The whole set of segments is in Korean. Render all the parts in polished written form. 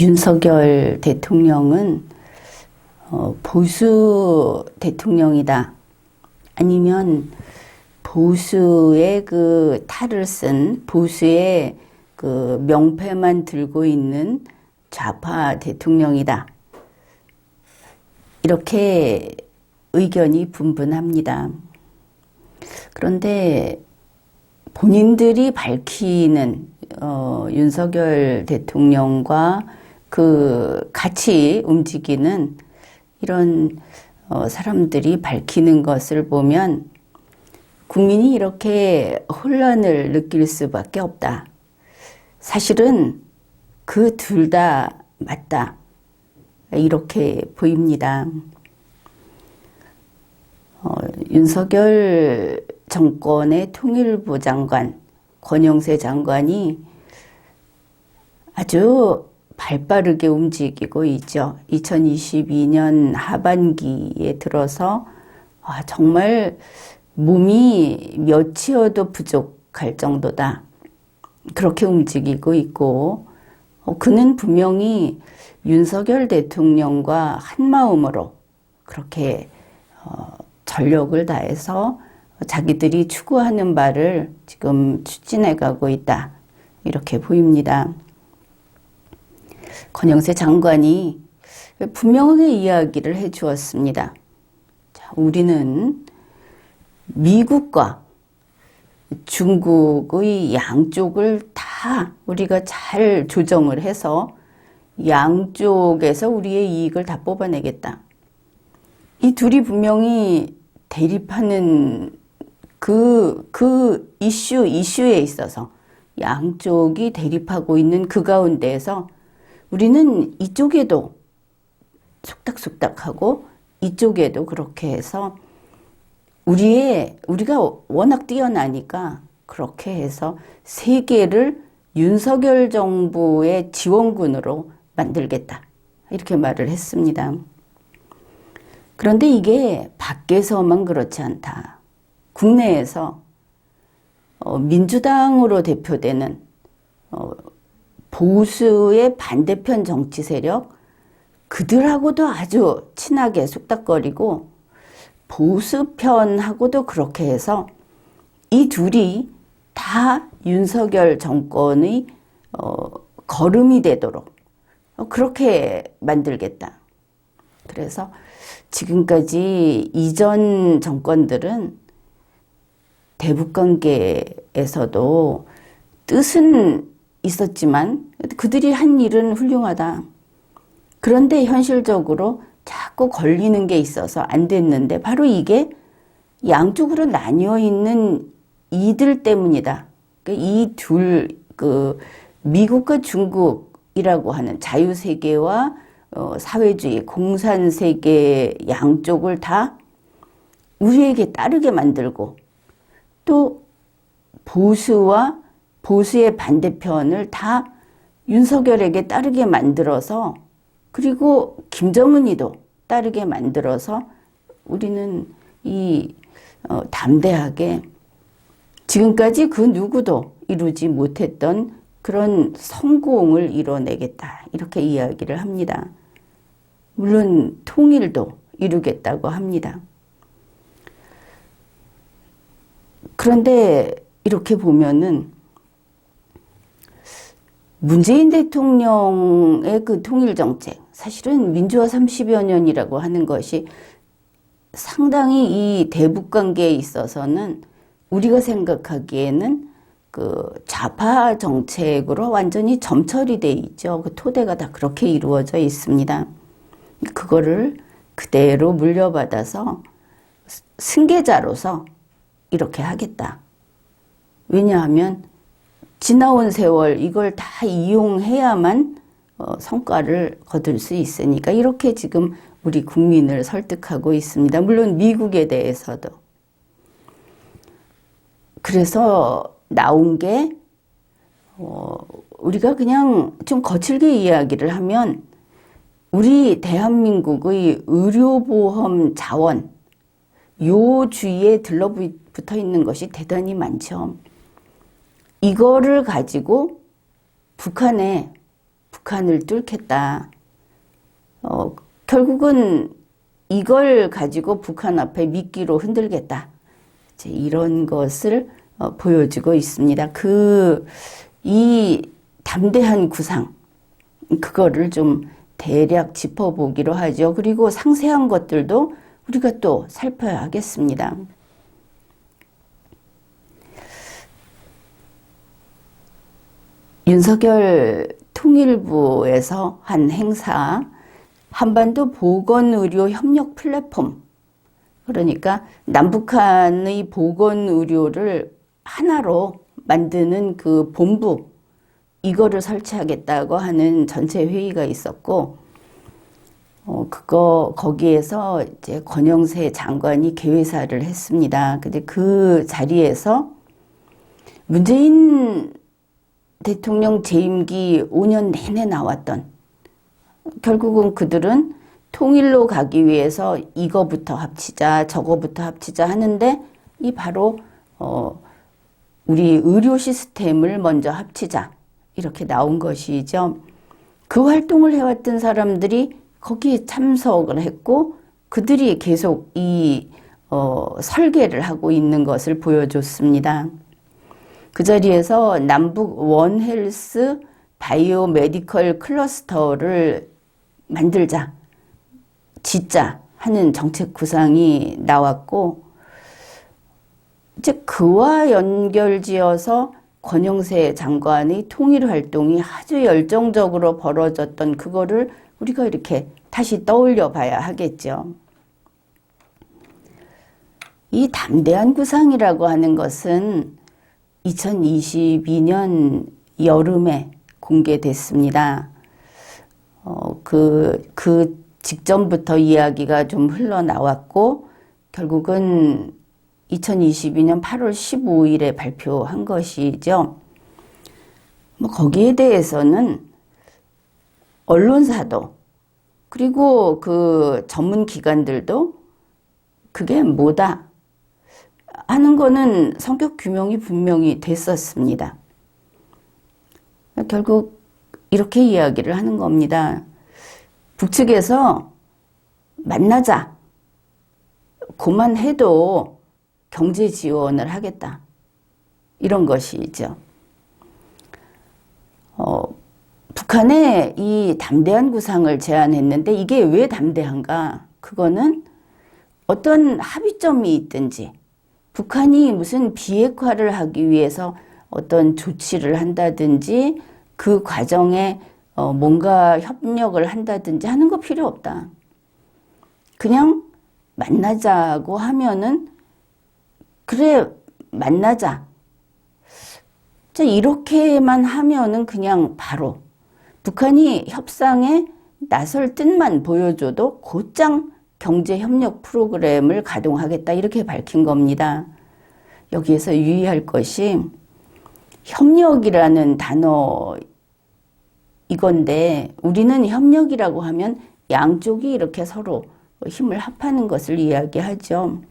윤석열 대통령은 보수 대통령이다. 아니면 보수의 그 탈을 쓴 보수의 그 명패만 들고 있는 좌파 대통령이다. 이렇게 의견이 분분합니다. 그런데 본인들이 밝히는 윤석열 대통령과 그 같이 움직이는 이런 사람들이 밝히는 것을 보면 국민이 이렇게 혼란을 느낄 수밖에 없다. 사실은 그 둘 다 맞다. 이렇게 보입니다. 윤석열 정권의 통일부 장관, 권영세 장관이 아주 발빠르게 움직이고 있죠. 2022년 하반기에 들어서 정말 몸이 몇이어도 부족할 정도다. 그렇게 움직이고 있고 그는 분명히 윤석열 대통령과 한마음으로 그렇게 전력을 다해서 자기들이 추구하는 바를 지금 추진해 가고 있다. 이렇게 보입니다. 권영세 장관이 분명하게 이야기를 해 주었습니다. 자, 우리는 미국과 중국의 양쪽을 다 우리가 잘 조정을 해서 양쪽에서 우리의 이익을 다 뽑아내겠다. 이 둘이 분명히 대립하는 그 이슈에 있어서 양쪽이 대립하고 있는 그 가운데에서 우리는 이쪽에도 속닥속닥하고 이쪽에도 그렇게 해서 우리가 워낙 뛰어나니까 그렇게 해서 세계를 윤석열 정부의 지원군으로 만들겠다. 이렇게 말을 했습니다. 그런데 이게 밖에서만 그렇지 않다. 국내에서 민주당으로 대표되는 보수의 반대편 정치 세력, 그들하고도 아주 친하게 쑥닥거리고 보수편하고도 그렇게 해서 이 둘이 다 윤석열 정권의 걸음이 되도록 그렇게 만들겠다. 그래서 지금까지 이전 정권들은 대북관계에서도 뜻은 있었지만 그들이 한 일은 훌륭하다. 그런데 현실적으로 자꾸 걸리는 게 있어서 안 됐는데 바로 이게 양쪽으로 나뉘어 있는 이들 때문이다. 이 둘, 미국과 중국이라고 하는 자유세계와 사회주의, 공산세계 양쪽을 다 우리에게 따르게 만들고 또 보수의 반대편을 다 윤석열에게 따르게 만들어서 그리고 김정은이도 따르게 만들어서 우리는 담대하게 지금까지 그 누구도 이루지 못했던 그런 성공을 이뤄내겠다. 이렇게 이야기를 합니다. 물론 통일도 이루겠다고 합니다. 그런데 이렇게 보면은 문재인 대통령의 그 통일정책, 사실은 민주화 30여 년이라고 하는 것이 상당히 이 대북관계에 있어서는 우리가 생각하기에는 그 좌파 정책으로 완전히 점철이 돼 있죠. 그 토대가 다 그렇게 이루어져 있습니다. 그거를 그대로 물려받아서 승계자로서 이렇게 하겠다. 왜냐하면 지나온 세월 이걸 다 이용해야만 성과를 거둘 수 있으니까 이렇게 지금 우리 국민을 설득하고 있습니다. 물론 미국에 대해서도. 그래서 나온 게 우리가 그냥 좀 거칠게 이야기를 하면 우리 대한민국의 의료보험 자원 요 주위에 들러붙어 있는 것이 대단히 많죠. 이거를 가지고 북한에 북한을 뚫겠다. 결국은 이걸 가지고 북한 앞에 미끼로 흔들겠다. 이제 이런 것을 보여주고 있습니다. 이 담대한 구상, 그거를 좀 대략 짚어보기로 하죠. 그리고 상세한 것들도 우리가 또 살펴야 하겠습니다. 윤석열 통일부에서 한 행사, 한반도 보건의료 협력 플랫폼, 그러니까 남북한의 보건의료를 하나로 만드는 그 본부, 이거를 설치하겠다고 하는 전체 회의가 있었고, 거기에서 이제 권영세 장관이 개회사를 했습니다. 근데 그 자리에서 문재인 대통령 재임기 5년 내내 나왔던, 결국은 그들은 통일로 가기 위해서 이거부터 합치자, 저거부터 합치자 하는데, 이 바로 우리 의료 시스템을 먼저 합치자, 이렇게 나온 것이죠. 그 활동을 해왔던 사람들이 거기에 참석을 했고, 그들이 계속 이 설계를 하고 있는 것을 보여줬습니다. 그 자리에서 남북 원헬스 바이오메디컬 클러스터를 만들자, 짓자 하는 정책 구상이 나왔고, 이제 그와 연결지어서 권영세 장관의 통일 활동이 아주 열정적으로 벌어졌던 그거를 우리가 이렇게 다시 떠올려 봐야 하겠죠. 이 담대한 구상이라고 하는 것은 2022년 여름에 공개됐습니다. 그 직전부터 이야기가 좀 흘러나왔고, 결국은 2022년 8월 15일에 발표한 것이죠. 거기에 대해서는 언론사도, 그리고 그 전문 기관들도 그게 뭐다 하는 거는 성격 규명이 분명히 됐었습니다. 결국 이렇게 이야기를 하는 겁니다. 북측에서 만나자, 그만해도 경제 지원을 하겠다, 이런 것이죠. 북한에 이 담대한 구상을 제안했는데 이게 왜 담대한가? 그거는 어떤 합의점이 있든지, 북한이 무슨 비핵화를 하기 위해서 어떤 조치를 한다든지, 그 과정에 뭔가 협력을 한다든지 하는 거 필요 없다. 그냥 만나자고 하면은, 그래, 만나자. 자, 이렇게만 하면은 그냥 바로 북한이 협상에 나설 뜻만 보여줘도 곧장 경제협력 프로그램을 가동하겠다, 이렇게 밝힌 겁니다. 여기에서 유의할 것이 협력이라는 단어 이건데, 우리는 협력이라고 하면 양쪽이 이렇게 서로 힘을 합하는 것을 이야기하죠.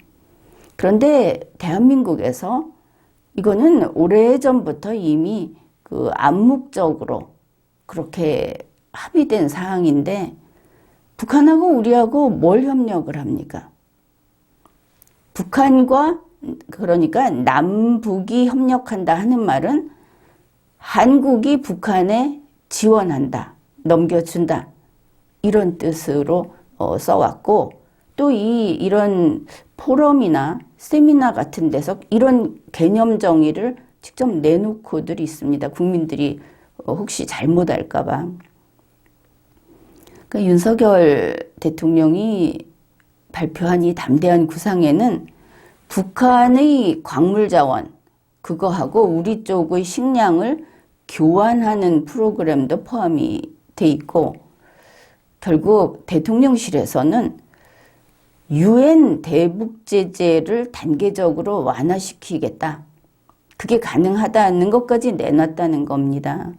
그런데 대한민국에서 이거는 오래전부터 이미 그 암묵적으로 그렇게 합의된 사항인데, 북한하고 우리하고 뭘 협력을 합니까? 북한과, 그러니까 남북이 협력한다 하는 말은 한국이 북한에 지원한다, 넘겨준다, 이런 뜻으로 써왔고, 또 이런 포럼이나 세미나 같은 데서 이런 개념 정의를 직접 내놓고들 있습니다. 국민들이 혹시 잘못 알까봐. 그러니까 윤석열 대통령이 발표한 이 담대한 구상에는 북한의 광물 자원, 그거하고 우리 쪽의 식량을 교환하는 프로그램도 포함이 돼 있고, 결국 대통령실에서는 UN 대북 제재를 단계적으로 완화시키겠다, 그게 가능하다는 것까지 내놨다는 겁니다.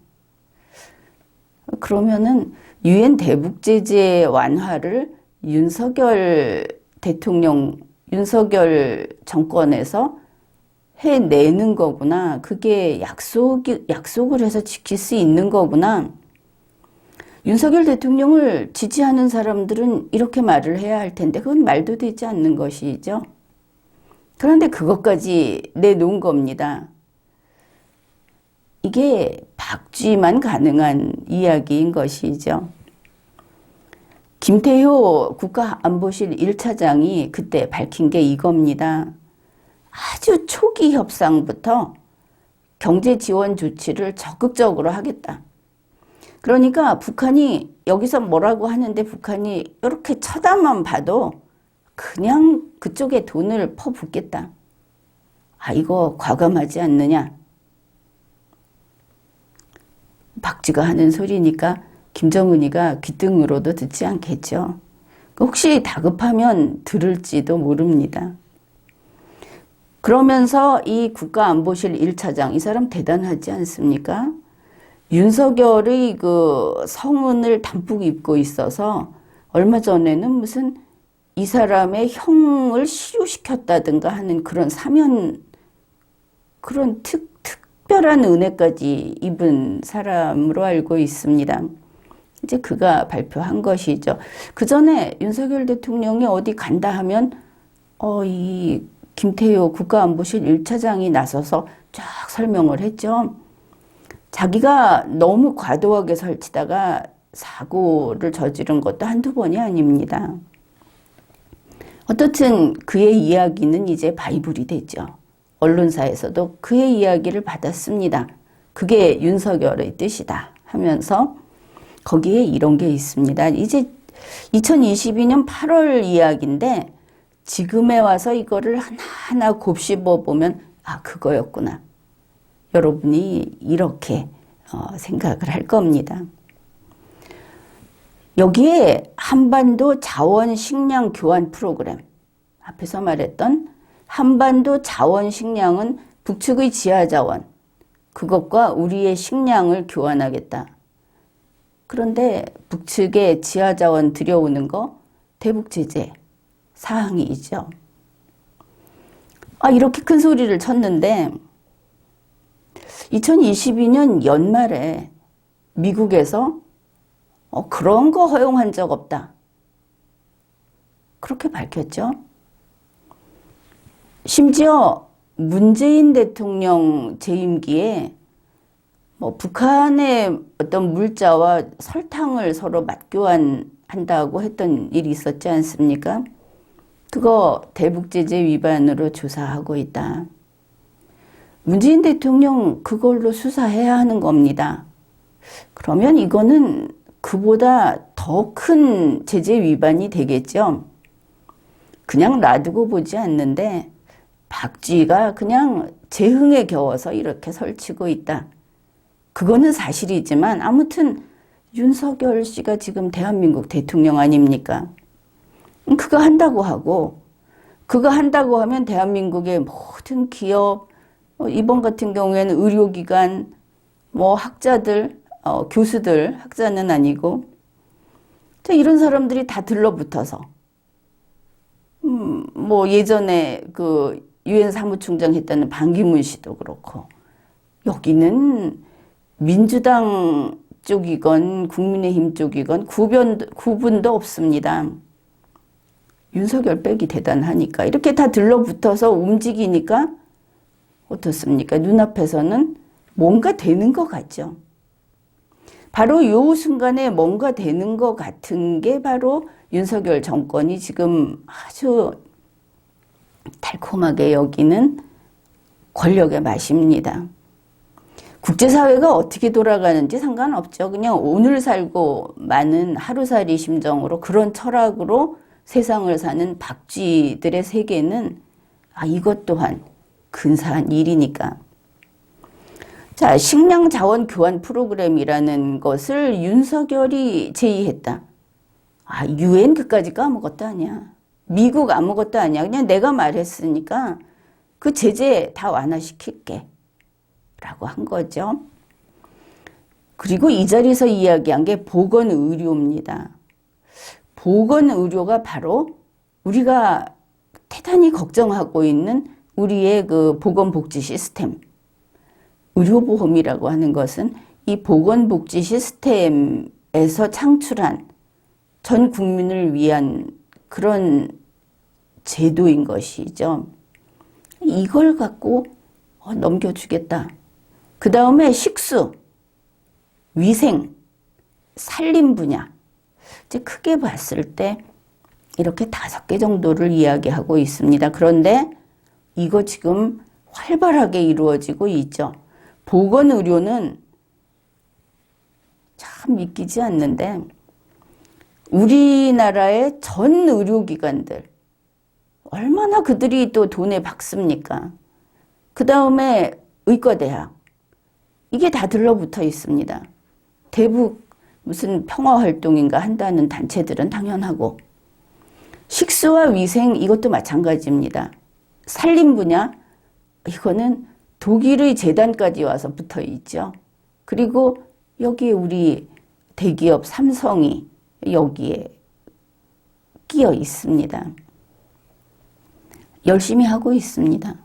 그러면은 UN 대북 제재 완화를 윤석열 대통령, 윤석열 정권에서 해내는 거구나, 그게 약속을 해서 지킬 수 있는 거구나, 윤석열 대통령을 지지하는 사람들은 이렇게 말을 해야 할 텐데 그건 말도 되지 않는 것이죠. 그런데 그것까지 내놓은 겁니다. 이게 박쥐만 가능한 이야기인 것이죠. 김태효 국가안보실 1차장이 그때 밝힌 게 이겁니다. 아주 초기 협상부터 경제 지원 조치를 적극적으로 하겠다. 그러니까 북한이 여기서 뭐라고 하는데 북한이 이렇게 쳐다만 봐도 그냥 그쪽에 돈을 퍼붓겠다. 아, 이거 과감하지 않느냐. 박쥐가 하는 소리니까 김정은이가 귓등으로도 듣지 않겠죠. 혹시 다급하면 들을지도 모릅니다. 그러면서 이 국가안보실 1차장, 이 사람 대단하지 않습니까? 윤석열의 그 성은을 담뿍 입고 있어서 얼마 전에는 무슨 이 사람의 형을 시효시켰다든가 하는 그런 사면, 그런 특별한 은혜까지 입은 사람으로 알고 있습니다. 이제 그가 발표한 것이죠. 그 전에 윤석열 대통령이 어디 간다 하면, 이 김태효 국가안보실 1차장이 나서서 쫙 설명을 했죠. 자기가 너무 과도하게 설치다가 사고를 저지른 것도 한두 번이 아닙니다. 어떻든 그의 이야기는 이제 바이블이 됐죠. 언론사에서도 그의 이야기를 받았습니다. 그게 윤석열의 뜻이다 하면서 거기에 이런 게 있습니다. 이제 2022년 8월 이야기인데 지금에 와서 이거를 하나하나 곱씹어 보면 아, 그거였구나. 여러분이 이렇게 생각을 할 겁니다. 여기에 한반도 자원 식량 교환 프로그램, 앞에서 말했던 한반도 자원 식량은 북측의 지하 자원, 그것과 우리의 식량을 교환하겠다. 그런데 북측에 지하 자원 들여오는 거 대북 제재 사항이 있죠. 아, 이렇게 큰 소리를 쳤는데 2022년 연말에 미국에서 그런 거 허용한 적 없다. 그렇게 밝혔죠. 심지어 문재인 대통령 재임기에 북한의 어떤 물자와 설탕을 서로 맞교환한다고 했던 일이 있었지 않습니까? 그거 대북제재 위반으로 조사하고 있다. 문재인 대통령 그걸로 수사해야 하는 겁니다. 그러면 이거는 그보다 더 큰 제재 위반이 되겠죠. 그냥 놔두고 보지 않는데 박쥐가 그냥 재흥에 겨워서 이렇게 설치고 있다. 그거는 사실이지만 아무튼 윤석열 씨가 지금 대한민국 대통령 아닙니까? 그거 한다고 하고 그거 한다고 하면 대한민국의 모든 기업, 이번 같은 경우에는 의료기관, 학자들, 교수들, 학자는 아니고 이런 사람들이 다 들러붙어서 예전에 그 유엔 사무총장 했다는 반기문 씨도 그렇고 여기는 민주당 쪽이건 국민의힘 쪽이건 구분도 없습니다. 윤석열 빼기 대단하니까 이렇게 다 들러붙어서 움직이니까 어떻습니까? 눈앞에서는 뭔가 되는 것 같죠. 바로 이 순간에 뭔가 되는 것 같은 게 바로 윤석열 정권이 지금 아주 달콤하게 여기는 권력의 맛입니다. 국제사회가 어떻게 돌아가는지 상관없죠. 그냥 오늘 살고 마는 하루살이 심정으로 그런 철학으로 세상을 사는 박쥐들의 세계는 이것 또한 근사한 일이니까. 자, 식량 자원 교환 프로그램이라는 것을 윤석열이 제의했다. 유엔 그까짓 거 아무것도 아니야. 미국 아무것도 아니야. 그냥 내가 말했으니까 그 제재 다 완화시킬게. 라고 한 거죠. 그리고 이 자리에서 이야기한 게 보건의료입니다. 보건의료가 바로 우리가 대단히 걱정하고 있는 우리의 그 보건복지 시스템. 의료보험이라고 하는 것은 이 보건복지 시스템의 창출한 전 국민을 위한 그런 제도인 것이죠. 이걸 갖고 넘겨주겠다. 그 다음에 식수, 위생, 산림 분야. 이제 크게 봤을 때 이렇게 5개 정도를 이야기하고 있습니다. 그런데 이거 지금 활발하게 이루어지고 있죠. 보건의료는 참 믿기지 않는데 우리나라의 전 의료기관들 얼마나 그들이 또 돈에 박습니까? 그 다음에 의과대학 이게 다 들러붙어 있습니다. 대북 무슨 평화활동인가 한다는 단체들은 당연하고 식수와 위생 이것도 마찬가지입니다. 산림 분야 이거는 독일의 재단까지 와서 붙어 있죠. 그리고 여기에 우리 대기업 삼성이 여기에 끼어 있습니다. 열심히 하고 있습니다.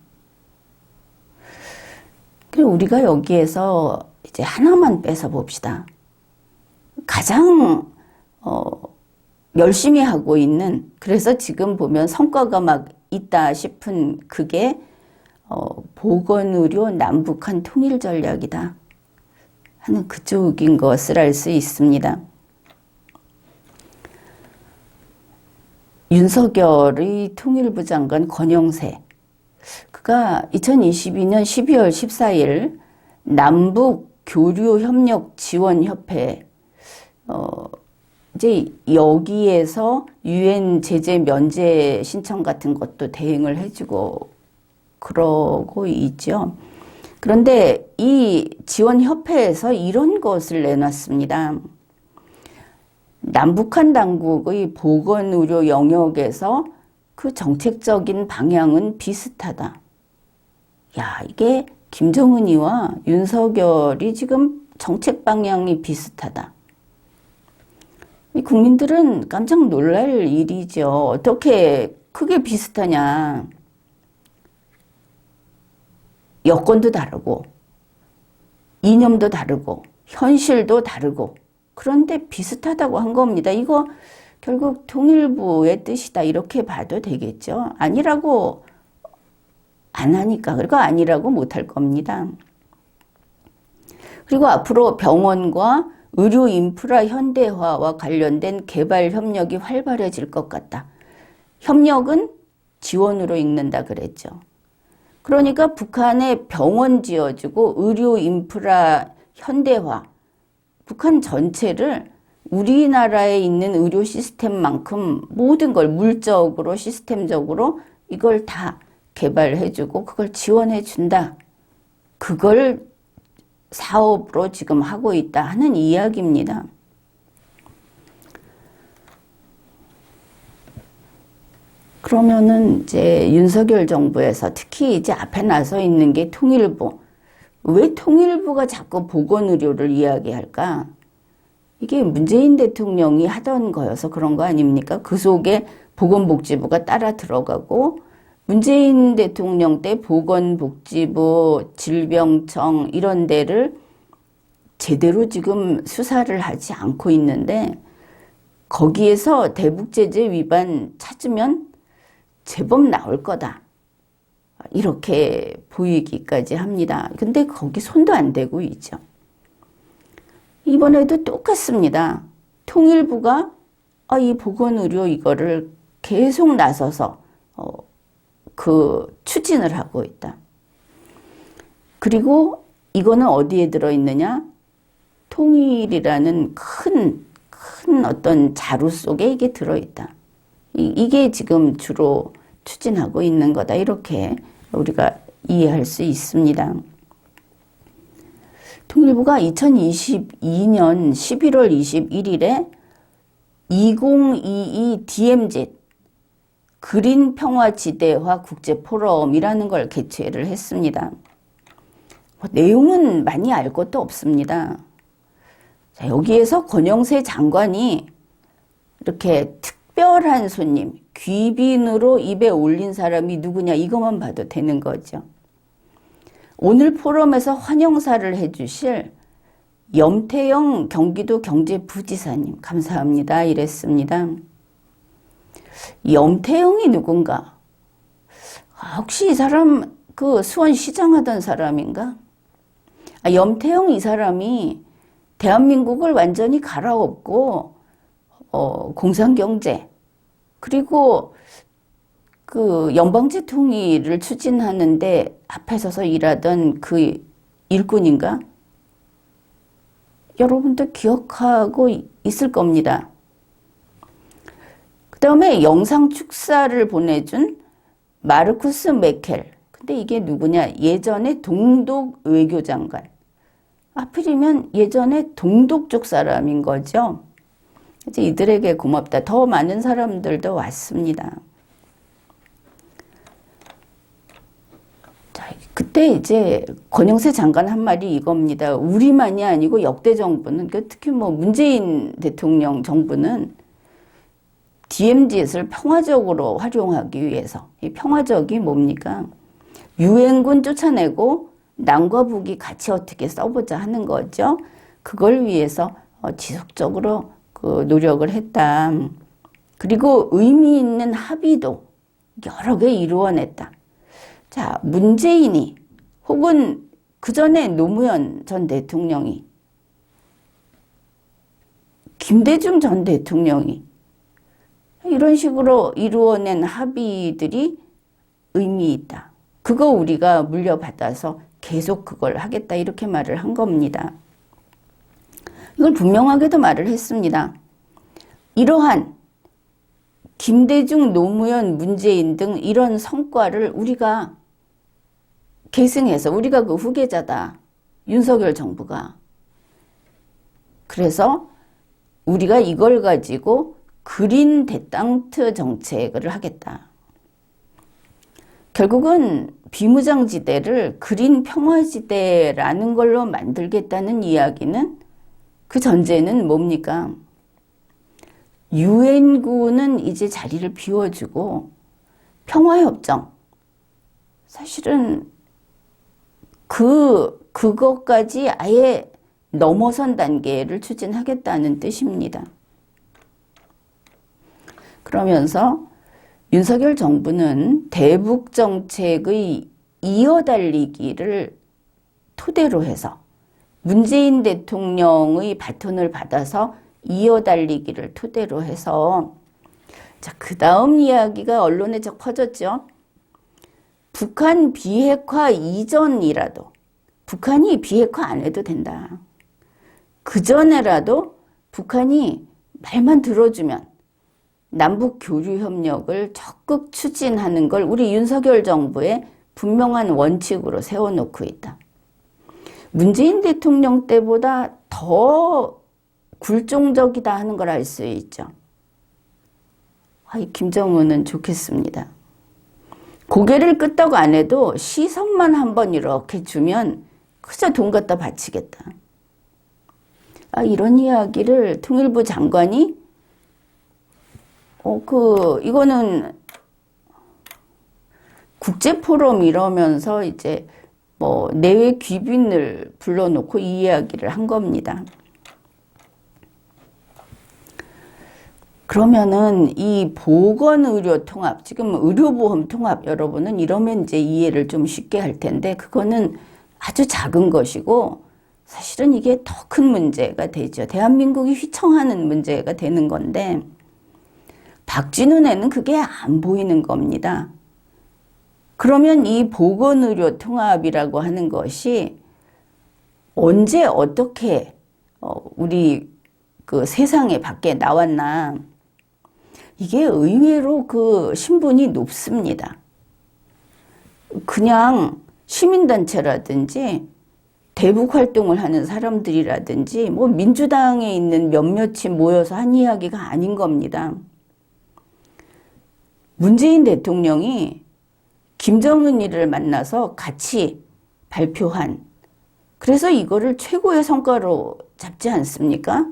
그리고 우리가 여기에서 이제 하나만 뺏어 봅시다. 가장 열심히 하고 있는, 그래서 지금 보면 성과가 막 있다 싶은 그게 보건의료 남북한 통일 전략이다 하는 그쪽인 것을 알 수 있습니다. 윤석열의 통일부 장관 권영세, 그가 2022년 12월 14일 남북교류협력지원협회 이제 여기에서 유엔 제재 면제 신청 같은 것도 대행을 해주고 그러고 있죠. 그런데 이 지원협회에서 이런 것을 내놨습니다. 남북한 당국의 보건의료 영역에서 그 정책적인 방향은 비슷하다. 야, 이게 김정은이와 윤석열이 지금 정책 방향이 비슷하다. 국민들은 깜짝 놀랄 일이죠. 어떻게 크게 비슷하냐. 여건도 다르고 이념도 다르고 현실도 다르고 그런데 비슷하다고 한 겁니다. 이거 결국 통일부의 뜻이다 이렇게 봐도 되겠죠. 아니라고 안 하니까. 그리고 아니라고 못할 겁니다. 그리고 앞으로 병원과 의료 인프라 현대화와 관련된 개발 협력이 활발해질 것 같다. 협력은 지원으로 읽는다 그랬죠. 그러니까 북한에 병원 지어주고 의료 인프라 현대화, 북한 전체를 우리나라에 있는 의료 시스템만큼 모든 걸 물적으로 시스템적으로 이걸 다 개발해주고 그걸 지원해준다. 그걸 사업으로 지금 하고 있다 하는 이야기입니다. 그러면은 이제 윤석열 정부에서 특히 이제 앞에 나서 있는 게 통일부. 왜 통일부가 자꾸 보건의료를 이야기할까? 이게 문재인 대통령이 하던 거여서 그런 거 아닙니까? 그 속에 보건복지부가 따라 들어가고 문재인 대통령 때 보건복지부, 질병청 이런 데를 제대로 지금 수사를 하지 않고 있는데 거기에서 대북제재 위반 찾으면 제법 나올 거다. 이렇게 보이기까지 합니다. 근데 거기 손도 안 대고 있죠. 이번에도 똑같습니다. 통일부가 이 보건의료 이거를 계속 나서서 추진을 하고 있다. 그리고 이거는 어디에 들어있느냐? 통일이라는 큰 어떤 자루 속에 이게 들어있다. 이게 지금 주로 추진하고 있는 거다. 이렇게 우리가 이해할 수 있습니다. 통일부가 2022년 11월 21일에 2022 DMZ 그린 평화지대화 국제포럼이라는 걸 개최를 했습니다. 내용은 많이 알 것도 없습니다. 자, 여기에서 권영세 장관이 이렇게 특별한 손님, 귀빈으로 입에 올린 사람이 누구냐 이것만 봐도 되는 거죠. 오늘 포럼에서 환영사를 해주실 염태영 경기도 경제부지사님 감사합니다. 이랬습니다. 염태영이 누군가? 혹시 이 사람 그 수원시장 하던 사람인가? 염태영 이 사람이 대한민국을 완전히 갈아엎고 공산경제 그리고 그 연방제 통일을 추진하는데 앞에 서서 일하던 그 일꾼인가? 여러분도 기억하고 있을 겁니다. 그 다음에 영상 축사를 보내준 마르쿠스 메켈. 근데 이게 누구냐? 예전에 동독 외교장관. 하필이면 예전에 동독 쪽 사람인 거죠. 이제 이들에게 고맙다. 더 많은 사람들도 왔습니다. 자, 그때 이제 권영세 장관 한 말이 이겁니다. 우리만이 아니고 역대 정부는, 특히 뭐 문재인 대통령 정부는 DMZ를 평화적으로 활용하기 위해서, 이 평화적이 뭡니까? 유엔군 쫓아내고 남과 북이 같이 어떻게 써보자 하는 거죠. 그걸 위해서 지속적으로 그 노력을 했다. 그리고 의미 있는 합의도 여러 개 이루어냈다. 자, 문재인이 혹은 그 전에 노무현 전 대통령이, 김대중 전 대통령이 이런 식으로 이루어낸 합의들이 의미 있다. 그거 우리가 물려받아서 계속 그걸 하겠다 이렇게 말을 한 겁니다. 이걸 분명하게도 말을 했습니다. 이러한 김대중, 노무현, 문재인 등 이런 성과를 우리가 계승해서 우리가 그 후계자다. 윤석열 정부가. 그래서 우리가 이걸 가지고 그린 데땅트 정책을 하겠다. 결국은 비무장지대를 그린 평화지대라는 걸로 만들겠다는 이야기는 그 전제는 뭡니까? 유엔군은 이제 자리를 비워주고 평화협정, 사실은 그것까지 아예 넘어선 단계를 추진하겠다는 뜻입니다. 그러면서 윤석열 정부는 대북 정책의 이어달리기를 토대로 해서 문재인 대통령의 바톤을 받아서 이어달리기를 토대로 해서, 자, 그 다음 이야기가 언론에 적 퍼졌죠. 북한 비핵화 이전이라도, 북한이 비핵화 안 해도 된다. 그 전에라도 북한이 말만 들어주면 남북 교류 협력을 적극 추진하는 걸 우리 윤석열 정부의 분명한 원칙으로 세워놓고 있다. 문재인 대통령 때보다 더 굴종적이다 하는 걸 알 수 있죠. 이 김정은은 좋겠습니다. 고개를 끄덕 안 해도 시선만 한번 이렇게 주면 그저 돈 갖다 바치겠다. 이런 이야기를 통일부 장관이 이거는 국제포럼 이러면서 이제 뭐 내외 귀빈을 불러놓고 이 이야기를 한 겁니다. 그러면은 이 보건의료 통합, 지금 의료보험 통합 여러분은 이러면 이제 이해를 좀 쉽게 할 텐데 그거는 아주 작은 것이고 사실은 이게 더 큰 문제가 되죠. 대한민국이 휘청하는 문제가 되는 건데 박쥐 눈에는 그게 안 보이는 겁니다. 그러면 이 보건의료 통합이라고 하는 것이 언제 어떻게 우리 그 세상에 밖에 나왔나, 이게 의외로 그 신분이 높습니다. 그냥 시민단체라든지 대북 활동을 하는 사람들이라든지 뭐 민주당에 있는 몇몇이 모여서 한 이야기가 아닌 겁니다. 문재인 대통령이 김정은이를 만나서 같이 발표한, 그래서 이거를 최고의 성과로 잡지 않습니까?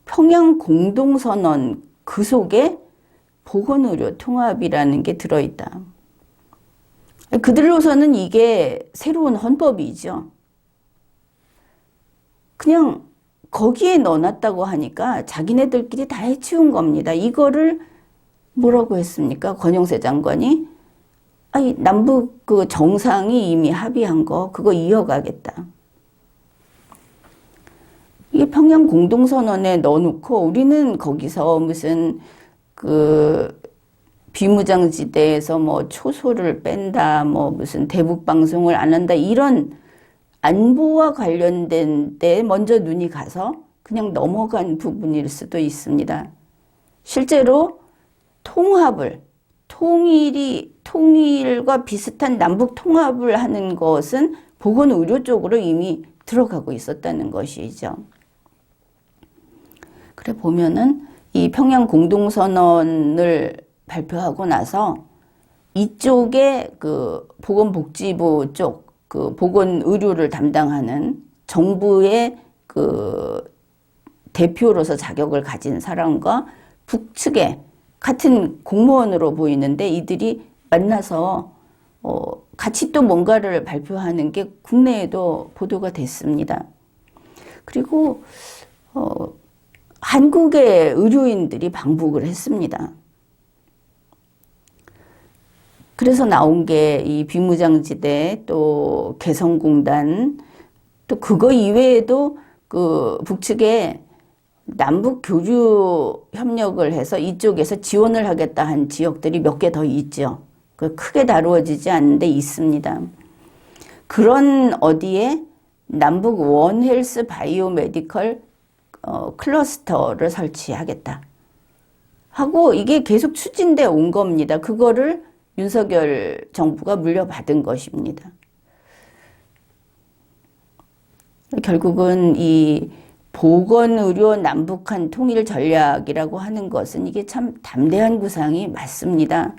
평양 공동선언 그 속에 보건의료 통합이라는 게 들어있다. 그들로서는 이게 새로운 헌법이죠. 그냥 거기에 넣어놨다고 하니까 자기네들끼리 다 해치운 겁니다. 이거를 뭐라고 했습니까? 권영세 장관이 아니 남북 그 정상이 이미 합의한 거 그거 이어가겠다. 이게 평양 공동선언에 넣어놓고 우리는 거기서 무슨 그 비무장지대에서 뭐 초소를 뺀다, 뭐 무슨 대북 방송을 안 한다 이런 안보와 관련된 데 먼저 눈이 가서 그냥 넘어간 부분일 수도 있습니다. 실제로 통일과 비슷한 남북 통합을 하는 것은 보건의료 쪽으로 이미 들어가고 있었다는 것이죠. 그래 보면은 이 평양 공동선언을 발표하고 나서 이쪽에 그 보건복지부 쪽 그 보건의료를 담당하는 정부의 그 대표로서 자격을 가진 사람과 북측에 같은 공무원으로 보이는데 이들이 만나서 같이 또 뭔가를 발표하는 게 국내에도 보도가 됐습니다. 그리고 한국의 의료인들이 방북을 했습니다. 그래서 나온 게 이 비무장지대 또 개성공단 또 그거 이외에도 그 북측에 남북 교류 협력을 해서 이쪽에서 지원을 하겠다 한 지역들이 몇 개 더 있죠. 그 크게 다루어지지 않는데 있습니다. 그런 어디에 남북 원헬스 바이오메디컬 클러스터를 설치하겠다 하고 이게 계속 추진돼 온 겁니다. 그거를 윤석열 정부가 물려받은 것입니다. 결국은 이 보건의료 남북한 통일 전략이라고 하는 것은 이게 참 담대한 구상이 맞습니다.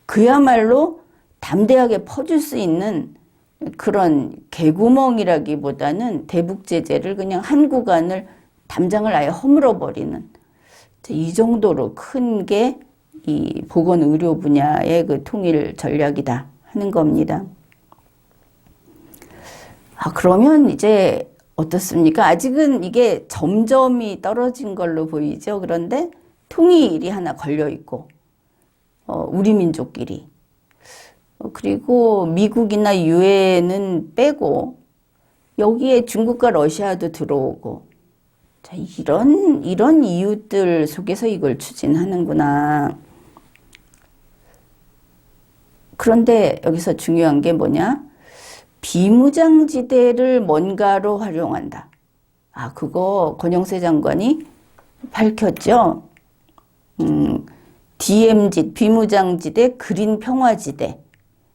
그야말로 담대하게 퍼줄 수 있는 그런 개구멍이라기보다는 대북 제재를 그냥 한 구간을 담장을 아예 허물어 버리는 이 정도로 큰 게 이 보건의료 분야의 그 통일 전략이다 하는 겁니다. 그러면 이제 어떻습니까? 아직은 이게 점점이 떨어진 걸로 보이죠. 그런데 통일이 하나 걸려 있고, 우리 민족끼리. 그리고 미국이나 유엔은 빼고, 여기에 중국과 러시아도 들어오고, 자, 이런 이유들 속에서 이걸 추진하는구나. 그런데 여기서 중요한 게 뭐냐? 비무장지대를 뭔가로 활용한다. 그거 권영세 장관이 밝혔죠. DMZ, 비무장지대 그린 평화지대.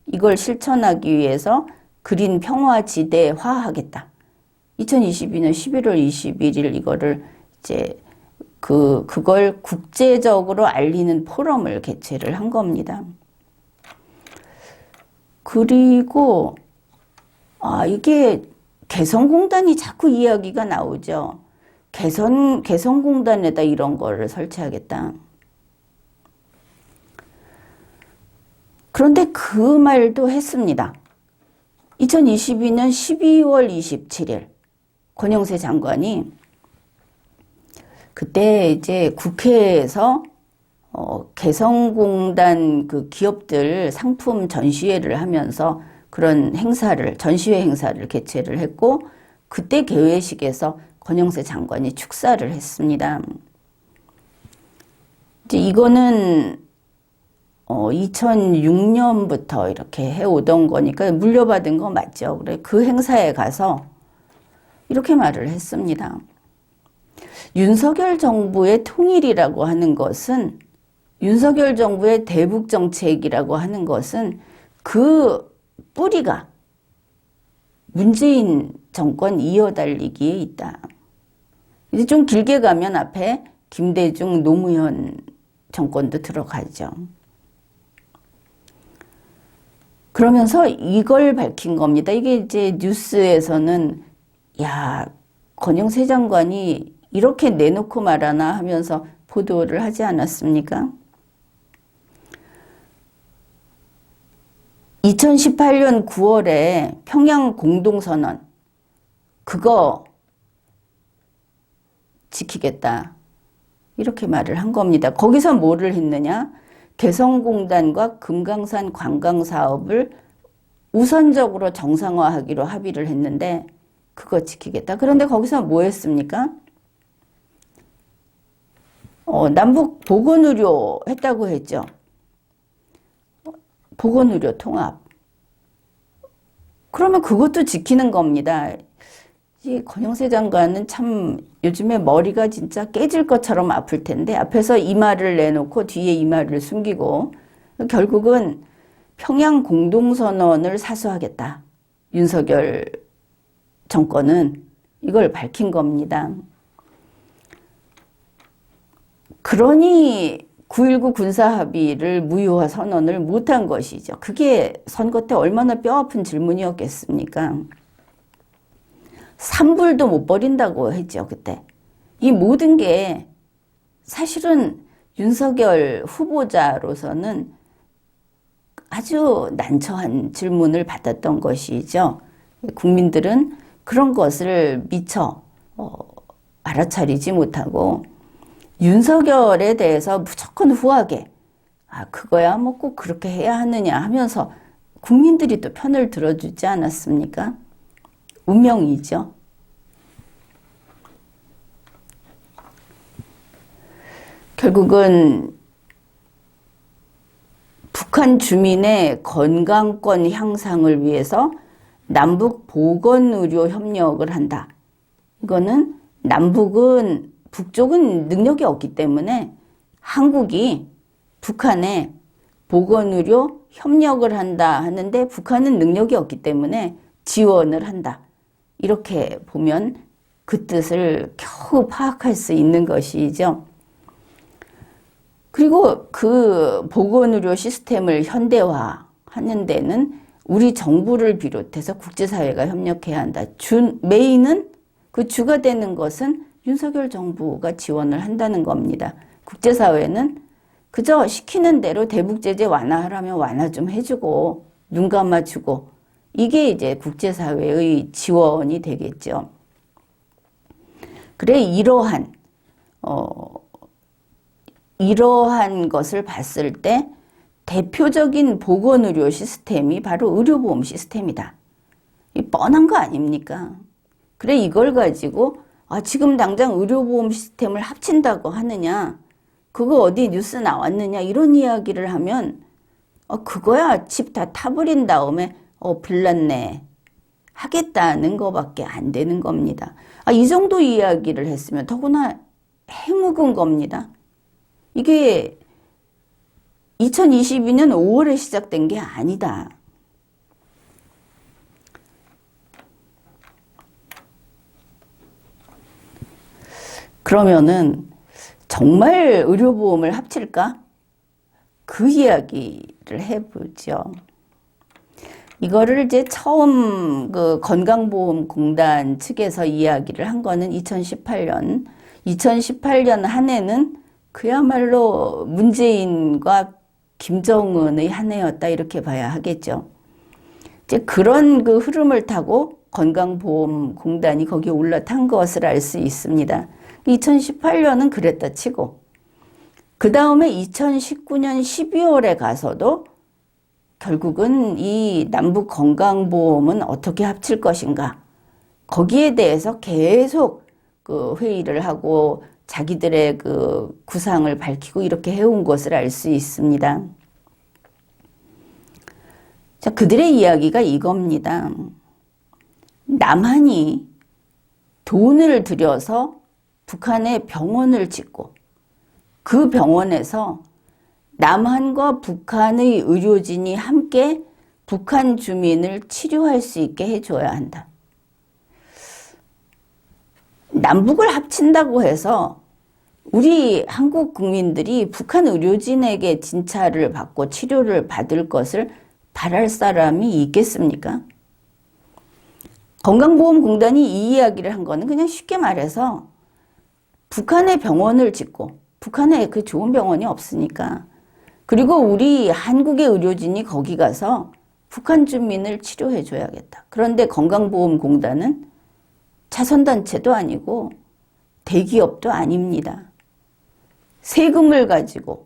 이걸 실천하기 위해서 그린 평화지대화 하겠다. 2022년 11월 21일 이거를 이제 그걸 국제적으로 알리는 포럼을 개최를 한 겁니다. 그리고 이게 개성공단이 자꾸 이야기가 나오죠. 개성공단에다 이런 거를 설치하겠다. 그런데 그 말도 했습니다. 2022년 12월 27일 권영세 장관이 그때 이제 국회에서 개성공단 그 기업들 상품 전시회를 하면서 그런 전시회 행사를 개최를 했고, 그때 개회식에서 권영세 장관이 축사를 했습니다. 이제 이거는 2006년부터 이렇게 해오던 거니까 물려받은 거 맞죠. 그래 그 행사에 가서 이렇게 말을 했습니다. 윤석열 정부의 통일이라고 하는 것은, 윤석열 정부의 대북 정책이라고 하는 것은 그 뿌리가 문재인 정권 이어달리기에 있다. 이제 좀 길게 가면 앞에 김대중, 노무현 정권도 들어가죠. 그러면서 이걸 밝힌 겁니다. 이게 이제 뉴스에서는 권영세 장관이 이렇게 내놓고 말하나 하면서 보도를 하지 않았습니까? 2018년 9월에 평양 공동선언, 그거 지키겠다. 이렇게 말을 한 겁니다. 거기서 뭐를 했느냐? 개성공단과 금강산 관광사업을 우선적으로 정상화하기로 합의를 했는데 그거 지키겠다. 그런데 거기서 뭐 했습니까? 남북 보건의료 했다고 했죠. 보건의료 통합. 그러면 그것도 지키는 겁니다. 이 권영세 장관은 참 요즘에 머리가 진짜 깨질 것처럼 아플 텐데 앞에서 이 말을 내놓고 뒤에 이 말을 숨기고 결국은 평양 공동선언을 사수하겠다. 윤석열 정권은 이걸 밝힌 겁니다. 그러니 9.19 군사합의를 무효화 선언을 못한 것이죠. 그게 선거 때 얼마나 뼈아픈 질문이었겠습니까? 산불도 못 버린다고 했죠, 그때. 이 모든 게 사실은 윤석열 후보자로서는 아주 난처한 질문을 받았던 것이죠. 국민들은 그런 것을 미처 알아차리지 못하고 윤석열에 대해서 무조건 후하게 그거야 뭐 꼭 그렇게 해야 하느냐 하면서 국민들이 또 편을 들어주지 않았습니까? 운명이죠. 결국은 북한 주민의 건강권 향상을 위해서 남북 보건의료 협력을 한다. 이거는 남북은 북쪽은 능력이 없기 때문에 한국이 북한에 보건의료 협력을 한다 하는데 북한은 능력이 없기 때문에 지원을 한다. 이렇게 보면 그 뜻을 겨우 파악할 수 있는 것이죠. 그리고 그 보건의료 시스템을 현대화하는 데는 우리 정부를 비롯해서 국제사회가 협력해야 한다. 메인은 그 주가 되는 것은 윤석열 정부가 지원을 한다는 겁니다. 국제사회는 그저 시키는 대로 대북제재 완화하라면 완화 좀 해주고 눈 감아주고 이게 이제 국제사회의 지원이 되겠죠. 그래 이러한 것을 봤을 때 대표적인 보건의료 시스템이 바로 의료보험 시스템이다. 이 뻔한 거 아닙니까? 그래 이걸 가지고 지금 당장 의료보험 시스템을 합친다고 하느냐, 그거 어디 뉴스 나왔느냐 이런 이야기를 하면 그거야 집 다 타버린 다음에 빌랐네 하겠다는 거밖에 안 되는 겁니다. 이 정도 이야기를 했으면 더구나 해묵은 겁니다. 이게 2022년 5월에 시작된 게 아니다. 그러면은 정말 의료보험을 합칠까? 그 이야기를 해보죠. 이거를 이제 처음 그 건강보험공단 측에서 이야기를 한 거는 2018년 한 해는 그야말로 문재인과 김정은의 한 해였다 이렇게 봐야 하겠죠. 이제 그런 그 흐름을 타고 건강보험공단이 거기에 올라탄 것을 알 수 있습니다. 2018년은 그랬다 치고 그 다음에 2019년 12월에 가서도 결국은 이 남북 건강보험은 어떻게 합칠 것인가 거기에 대해서 계속 그 회의를 하고 자기들의 그 구상을 밝히고 이렇게 해온 것을 알 수 있습니다. 자, 그들의 이야기가 이겁니다. 남한이 돈을 들여서 북한에 병원을 짓고 그 병원에서 남한과 북한의 의료진이 함께 북한 주민을 치료할 수 있게 해줘야 한다. 남북을 합친다고 해서 우리 한국 국민들이 북한 의료진에게 진찰을 받고 치료를 받을 것을 바랄 사람이 있겠습니까? 건강보험공단이 이 이야기를 한 거는 그냥 쉽게 말해서 북한에 병원을 짓고 북한에 그 좋은 병원이 없으니까 그리고 우리 한국의 의료진이 거기 가서 북한 주민을 치료해 줘야겠다. 그런데 건강보험공단은 자선단체도 아니고 대기업도 아닙니다. 세금을 가지고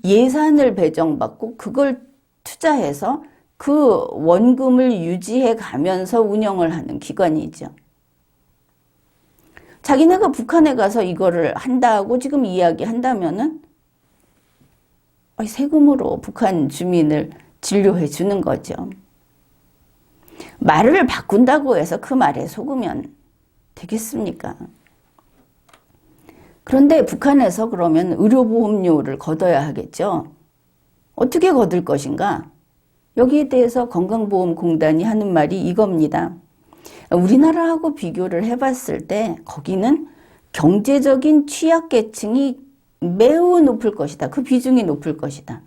예산을 배정받고 그걸 투자해서 그 원금을 유지해 가면서 운영을 하는 기관이죠. 자기네가 북한에 가서 이거를 한다고 지금 이야기한다면은 세금으로 북한 주민을 진료해 주는 거죠. 말을 바꾼다고 해서 그 말에 속으면 되겠습니까? 그런데 북한에서 그러면 의료보험료를 걷어야 하겠죠. 어떻게 걷을 것인가? 여기에 대해서 건강보험공단이 하는 말이 이겁니다. 우리나라하고 비교를 해봤을 때 거기는 경제적인 취약계층이 매우 높을 것이다. 그 비중이 높을 것이다.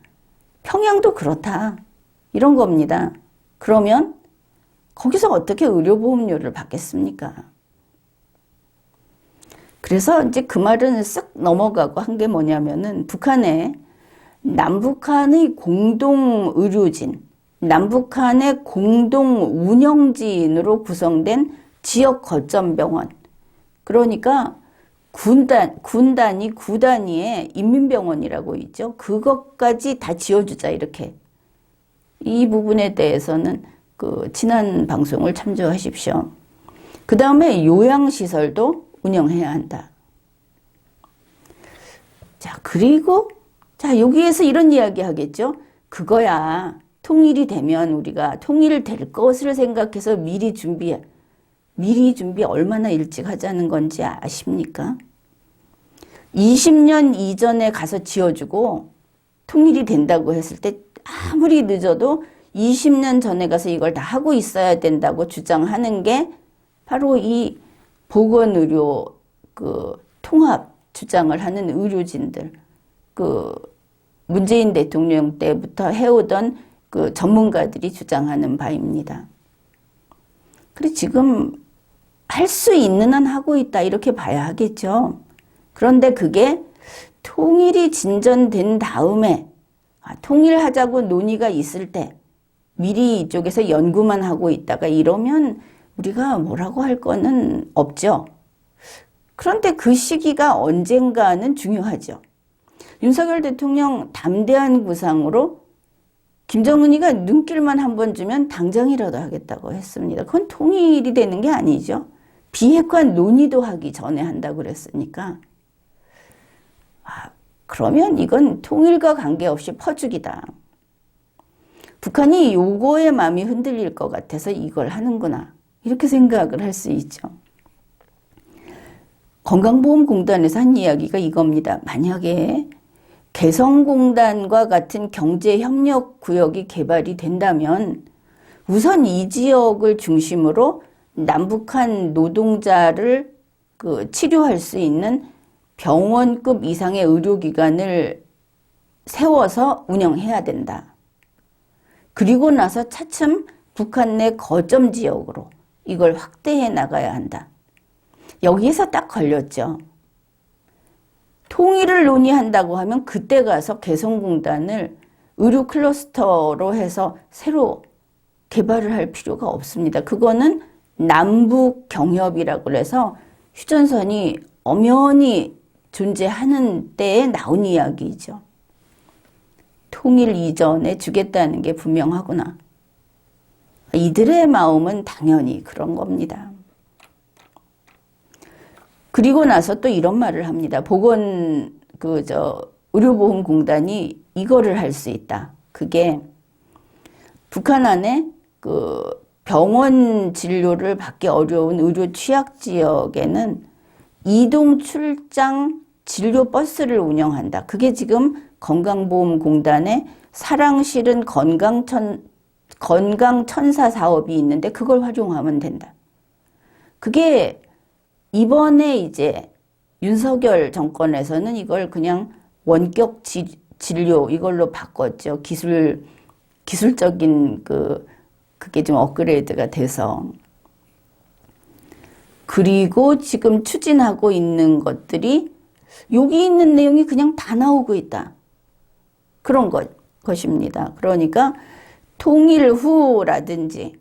평양도 그렇다. 이런 겁니다. 그러면 거기서 어떻게 의료보험료를 받겠습니까? 그래서 이제 그 말은 쓱 넘어가고 한 게 뭐냐면은 북한에 남북한의 공동 의료진, 남북한의 공동 운영진으로 구성된 지역 거점 병원. 그러니까 군 단위, 구 단위의 인민병원이라고 있죠. 그것까지 다 지어주자 이렇게. 이 부분에 대해서는 지난 방송을 참조하십시오. 그 다음에 요양시설도 운영해야 한다. 자, 그리고 여기에서 이런 이야기 하겠죠. 그거야. 통일이 되면 우리가 통일될 것을 생각해서 미리 준비 얼마나 일찍 하자는 건지 아십니까? 20년 이전에 가서 지어주고 통일이 된다고 했을 때 아무리 늦어도 20년 전에 가서 이걸 다 하고 있어야 된다고 주장하는 게 바로 이 보건의료 통합 주장을 하는 의료진들, 문재인 대통령 때부터 해오던 전문가들이 주장하는 바입니다. 그래 지금 할 수 있는 한 하고 있다 이렇게 봐야 하겠죠. 그런데 그게 통일이 진전된 다음에 통일하자고 논의가 있을 때 미리 이쪽에서 연구만 하고 있다가 이러면 우리가 뭐라고 할 거는 없죠. 그런데 그 시기가 언젠가는 중요하죠. 윤석열 대통령 담대한 구상으로 김정은이가 눈길만 한 번 주면 당장이라도 하겠다고 했습니다. 그건 통일이 되는 게 아니죠. 비핵화 논의도 하기 전에 한다고 그랬으니까. 그러면 이건 통일과 관계없이 퍼주기다. 북한이 요거에 마음이 흔들릴 것 같아서 이걸 하는구나. 이렇게 생각을 할 수 있죠. 건강보험공단에서 한 이야기가 이겁니다. 만약에 개성공단과 같은 경제협력구역이 개발이 된다면 우선 이 지역을 중심으로 남북한 노동자를 치료할 수 있는 병원급 이상의 의료기관을 세워서 운영해야 된다. 그리고 나서 차츰 북한 내 거점 지역으로 이걸 확대해 나가야 한다. 여기에서 딱 걸렸죠. 통일을 논의한다고 하면 그때 가서 개성공단을 의료 클러스터로 해서 새로 개발을 할 필요가 없습니다. 그거는 남북 경협이라고 해서 휴전선이 엄연히 존재하는 때에 나온 이야기죠. 통일 이전에 주겠다는 게 분명하구나. 이들의 마음은 당연히 그런 겁니다. 그리고 나서 또 이런 말을 합니다. 의료보험공단이 이거를 할 수 있다. 그게 북한 안에 병원 진료를 받기 어려운 의료 취약 지역에는 이동 출장 진료 버스를 운영한다. 그게 지금 건강보험공단의 사랑실은 건강천사 사업이 있는데 그걸 활용하면 된다. 그게 이번에 이제 윤석열 정권에서는 이걸 그냥 원격 진료 이걸로 바꿨죠. 기술적인 그게 좀 업그레이드가 돼서. 그리고 지금 추진하고 있는 것들이 여기 있는 내용이 그냥 다 나오고 있다. 그런 것입니다. 그러니까 통일 후라든지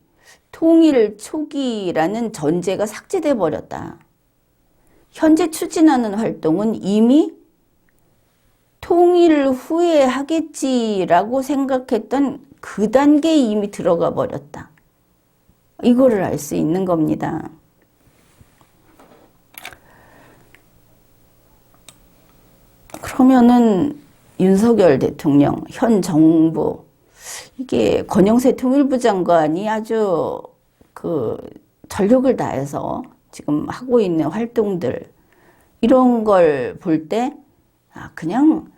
통일 초기라는 전제가 삭제돼 버렸다. 현재 추진하는 활동은 이미 통일 후에 하겠지라고 생각했던 그 단계에 이미 들어가 버렸다. 이거를 알 수 있는 겁니다. 그러면은 윤석열 대통령, 현 정부, 이게 권영세 통일부 장관이 아주 전력을 다해서 지금 하고 있는 활동들, 이런 걸 볼 때, 그냥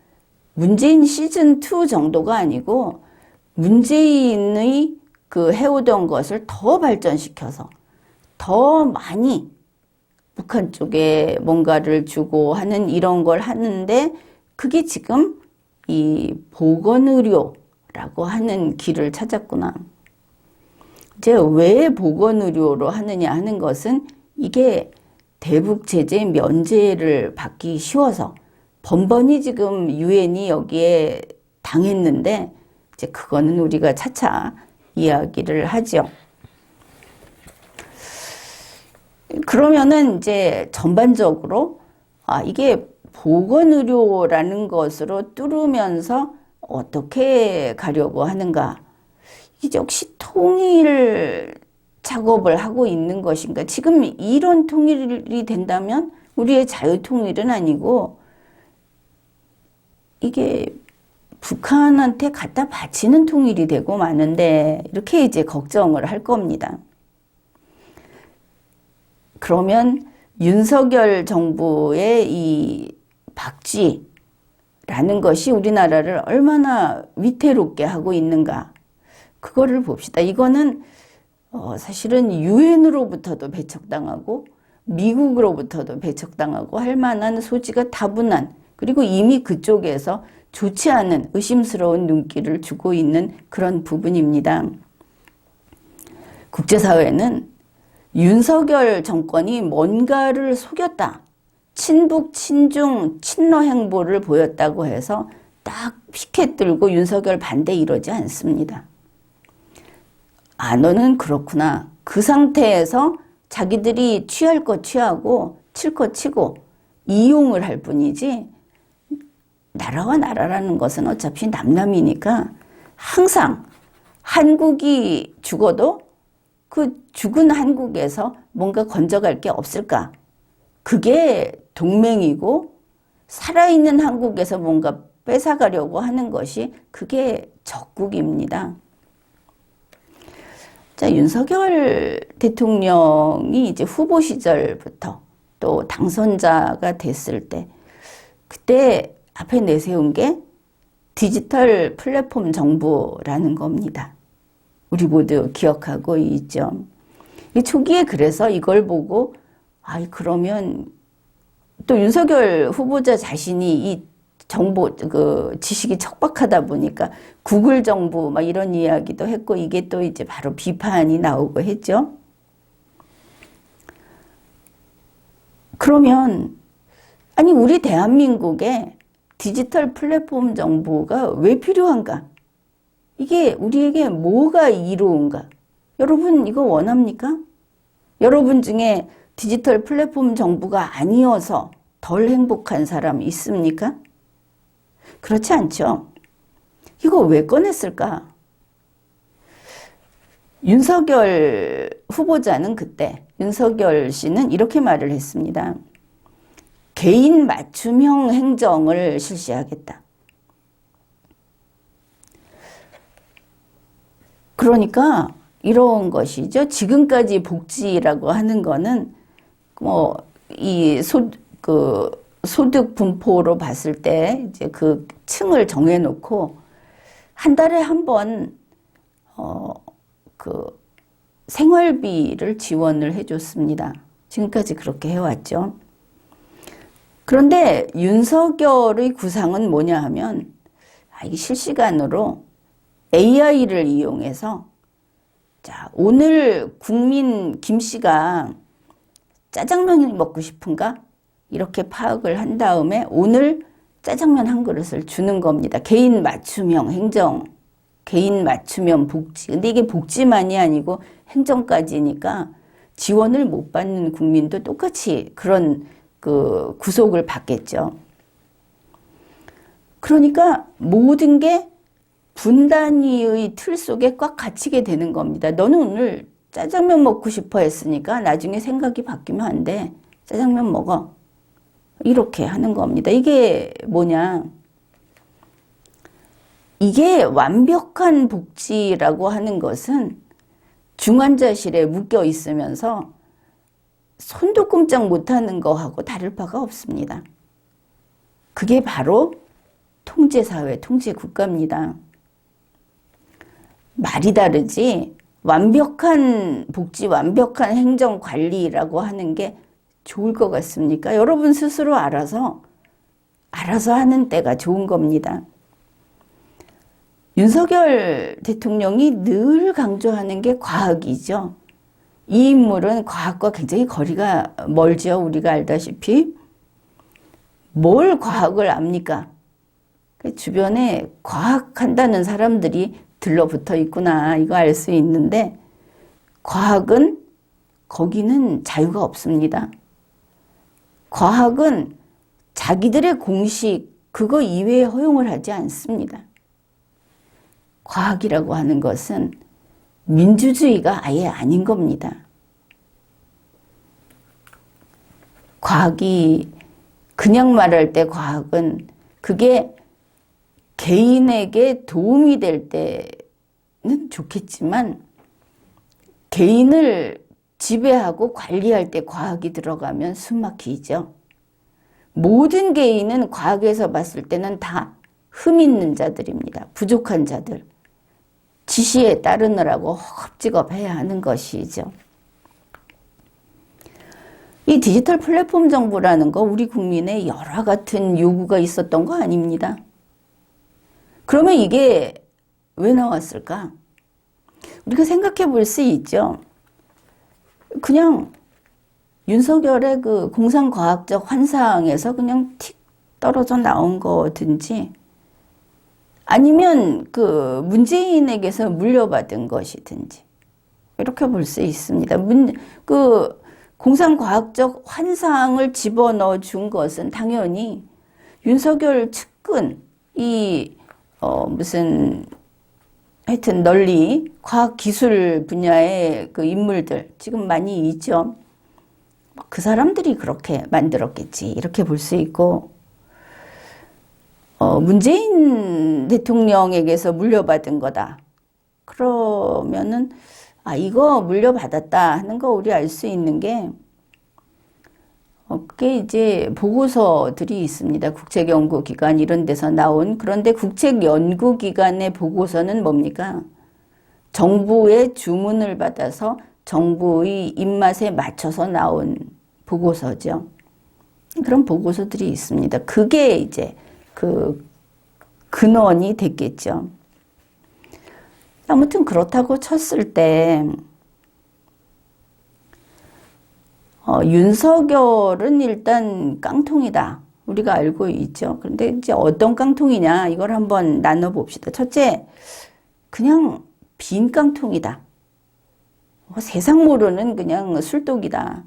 문재인 시즌2 정도가 아니고, 문재인의 해오던 것을 더 발전시켜서, 더 많이 북한 쪽에 뭔가를 주고 하는 이런 걸 하는데, 그게 지금 이 보건의료라고 하는 길을 찾았구나. 이제 왜 보건의료로 하느냐 하는 것은 이게 대북 제재 면제를 받기 쉬워서 번번이 지금 유엔이 여기에 당했는데 이제 그거는 우리가 차차 이야기를 하죠. 그러면은 이제 전반적으로 이게 보건의료라는 것으로 뚫으면서 어떻게 가려고 하는가? 이게 역시 통일 작업을 하고 있는 것인가? 지금 이런 통일이 된다면 우리의 자유통일은 아니고 이게 북한한테 갖다 바치는 통일이 되고 마는데 이렇게 이제 걱정을 할 겁니다. 그러면 윤석열 정부의 이 박쥐라는 것이 우리나라를 얼마나 위태롭게 하고 있는가? 그거를 봅시다. 이거는 사실은 유엔으로부터도 배척당하고 미국으로부터도 배척당하고 할 만한 소지가 다분한, 그리고 이미 그쪽에서 좋지 않은 의심스러운 눈길을 주고 있는 그런 부분입니다. 국제사회는 윤석열 정권이 뭔가를 속였다, 친북, 친중, 친러 행보를 보였다고 해서 딱 피켓 들고 윤석열 반대 이러지 않습니다. 너는 그렇구나. 그 상태에서 자기들이 취할 거 취하고 칠 거 치고 이용을 할 뿐이지, 나라와 나라라는 것은 어차피 남남이니까 항상 한국이 죽어도 그 죽은 한국에서 뭔가 건져갈 게 없을까? 그게 동맹이고, 살아있는 한국에서 뭔가 뺏어가려고 하는 것이 그게 적국입니다. 자, 윤석열 대통령이 이제 후보 시절부터 또 당선자가 됐을 때, 그때 앞에 내세운 게 디지털 플랫폼 정부라는 겁니다. 우리 모두 기억하고 있죠. 초기에 그래서 이걸 보고 그러면 또 윤석열 후보자 자신이 이 정보 지식이 척박하다 보니까 구글 정부 막 이런 이야기도 했고, 이게 또 이제 바로 비판이 나오고 했죠. 그러면 우리 대한민국에 디지털 플랫폼 정부가 왜 필요한가? 이게 우리에게 뭐가 이로운가? 여러분 이거 원합니까? 여러분 중에 디지털 플랫폼 정부가 아니어서 덜 행복한 사람 있습니까? 그렇지 않죠. 이거 왜 꺼냈을까? 윤석열 후보자는 그때, 윤석열 씨는 이렇게 말을 했습니다. 개인 맞춤형 행정을 실시하겠다. 그러니까 이런 것이죠. 지금까지 복지라고 하는 거는 이 소득 분포로 봤을 때 이제 그 층을 정해놓고 한 달에 한 번 생활비를 지원을 해줬습니다. 지금까지 그렇게 해왔죠. 그런데 윤석열의 구상은 뭐냐 하면 이게 실시간으로 AI를 이용해서, 자, 오늘 국민 김 씨가 짜장면이 먹고 싶은가? 이렇게 파악을 한 다음에 오늘 짜장면 한 그릇을 주는 겁니다. 개인 맞춤형 행정, 개인 맞춤형 복지. 근데 이게 복지만이 아니고 행정까지니까 지원을 못 받는 국민도 똑같이 그런 그 구속을 받겠죠. 그러니까 모든 게 분단위의 틀 속에 꽉 갇히게 되는 겁니다. 너는 오늘 짜장면 먹고 싶어 했으니까 나중에 생각이 바뀌면 안 돼. 짜장면 먹어. 이렇게 하는 겁니다. 이게 뭐냐? 이게 완벽한 복지라고 하는 것은 중환자실에 묶여 있으면서 손도 꼼짝 못하는 거하고 다를 바가 없습니다. 그게 바로 통제사회, 통제국가입니다. 말이 다르지 완벽한 복지, 완벽한 행정관리라고 하는 게 좋을 것 같습니까? 여러분 스스로 알아서 하는 때가 좋은 겁니다. 윤석열 대통령이 늘 강조하는 게 과학이죠. 이 인물은 과학과 굉장히 거리가 멀죠. 우리가 알다시피. 뭘 과학을 압니까? 주변에 과학한다는 사람들이 들러붙어 있구나. 이거 알 수 있는데 과학은 거기는 자유가 없습니다. 과학은 자기들의 공식 그거 이외에 허용을 하지 않습니다. 과학이라고 하는 것은 민주주의가 아예 아닌 겁니다. 과학이 그냥 말할 때 과학은 그게 개인에게 도움이 될 때는 좋겠지만 개인을 지배하고 관리할 때 과학이 들어가면 숨막히죠. 모든 개인은 과학에서 봤을 때는 다 흠 있는 자들입니다. 부족한 자들. 지시에 따르느라고 허겁지겁 해야 하는 것이죠. 이 디지털 플랫폼 정부라는 거 우리 국민의 여러 같은 요구가 있었던 거 아닙니다. 그러면 이게 왜 나왔을까? 우리가 생각해 볼 수 있죠. 그냥 윤석열의 그 공상과학적 환상에서 그냥 틱 떨어져 나온 거든지 아니면 그 문재인에게서 물려받은 것이든지 이렇게 볼 수 있습니다. 그 공상과학적 환상을 집어넣어 준 것은 당연히 윤석열 측근 무슨 하여튼 널리 과학기술 분야의 그 인물들 지금 많이 있죠. 그 사람들이 그렇게 만들었겠지 이렇게 볼 수 있고 문재인 대통령에게서 물려받은 거다. 그러면은 이거 물려받았다 하는 거 우리 알 수 있는 게 그게 이제 보고서들이 있습니다. 국책연구기관 이런 데서 나온. 그런데 국책연구기관의 보고서는 뭡니까? 정부의 주문을 받아서 정부의 입맛에 맞춰서 나온 보고서죠. 그런 보고서들이 있습니다. 그게 이제 그 근원이 됐겠죠. 아무튼 그렇다고 쳤을 때 윤석열은 일단 깡통이다. 우리가 알고 있죠. 그런데 이제 어떤 깡통이냐 이걸 한번 나눠봅시다. 첫째, 그냥 빈 깡통이다. 세상 모르는 그냥 술독이다.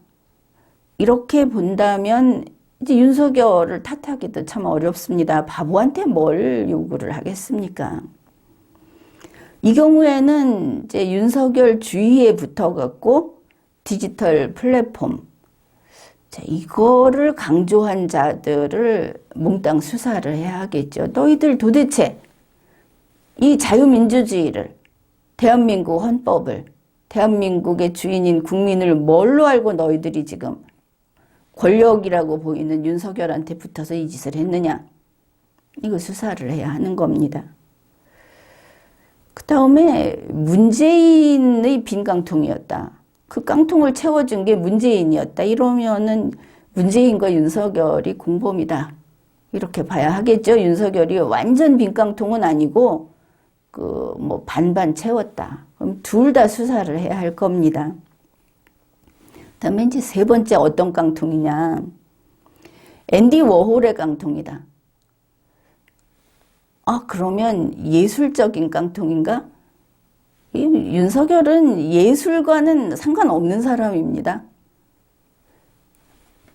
이렇게 본다면 이제 윤석열을 탓하기도 참 어렵습니다. 바보한테 뭘 요구를 하겠습니까? 이 경우에는 이제 윤석열 주위에 붙어갖고 디지털 플랫폼, 자, 이거를 강조한 자들을 몽땅 수사를 해야 하겠죠. 너희들 도대체 이 자유민주주의를, 대한민국 헌법을, 대한민국의 주인인 국민을 뭘로 알고 너희들이 지금 권력이라고 보이는 윤석열한테 붙어서 이 짓을 했느냐. 이거 수사를 해야 하는 겁니다. 그 다음에 문재인의 빈 깡통이었다. 그 깡통을 채워준 게 문재인이었다. 이러면은 문재인과 윤석열이 공범이다. 이렇게 봐야 하겠죠. 윤석열이 완전 빈 깡통은 아니고 뭐 반반 채웠다. 그럼 둘 다 수사를 해야 할 겁니다. 그다음에 이제 세 번째 어떤 깡통이냐. 앤디 워홀의 깡통이다. 그러면 예술적인 깡통인가? 윤석열은 예술과는 상관없는 사람입니다.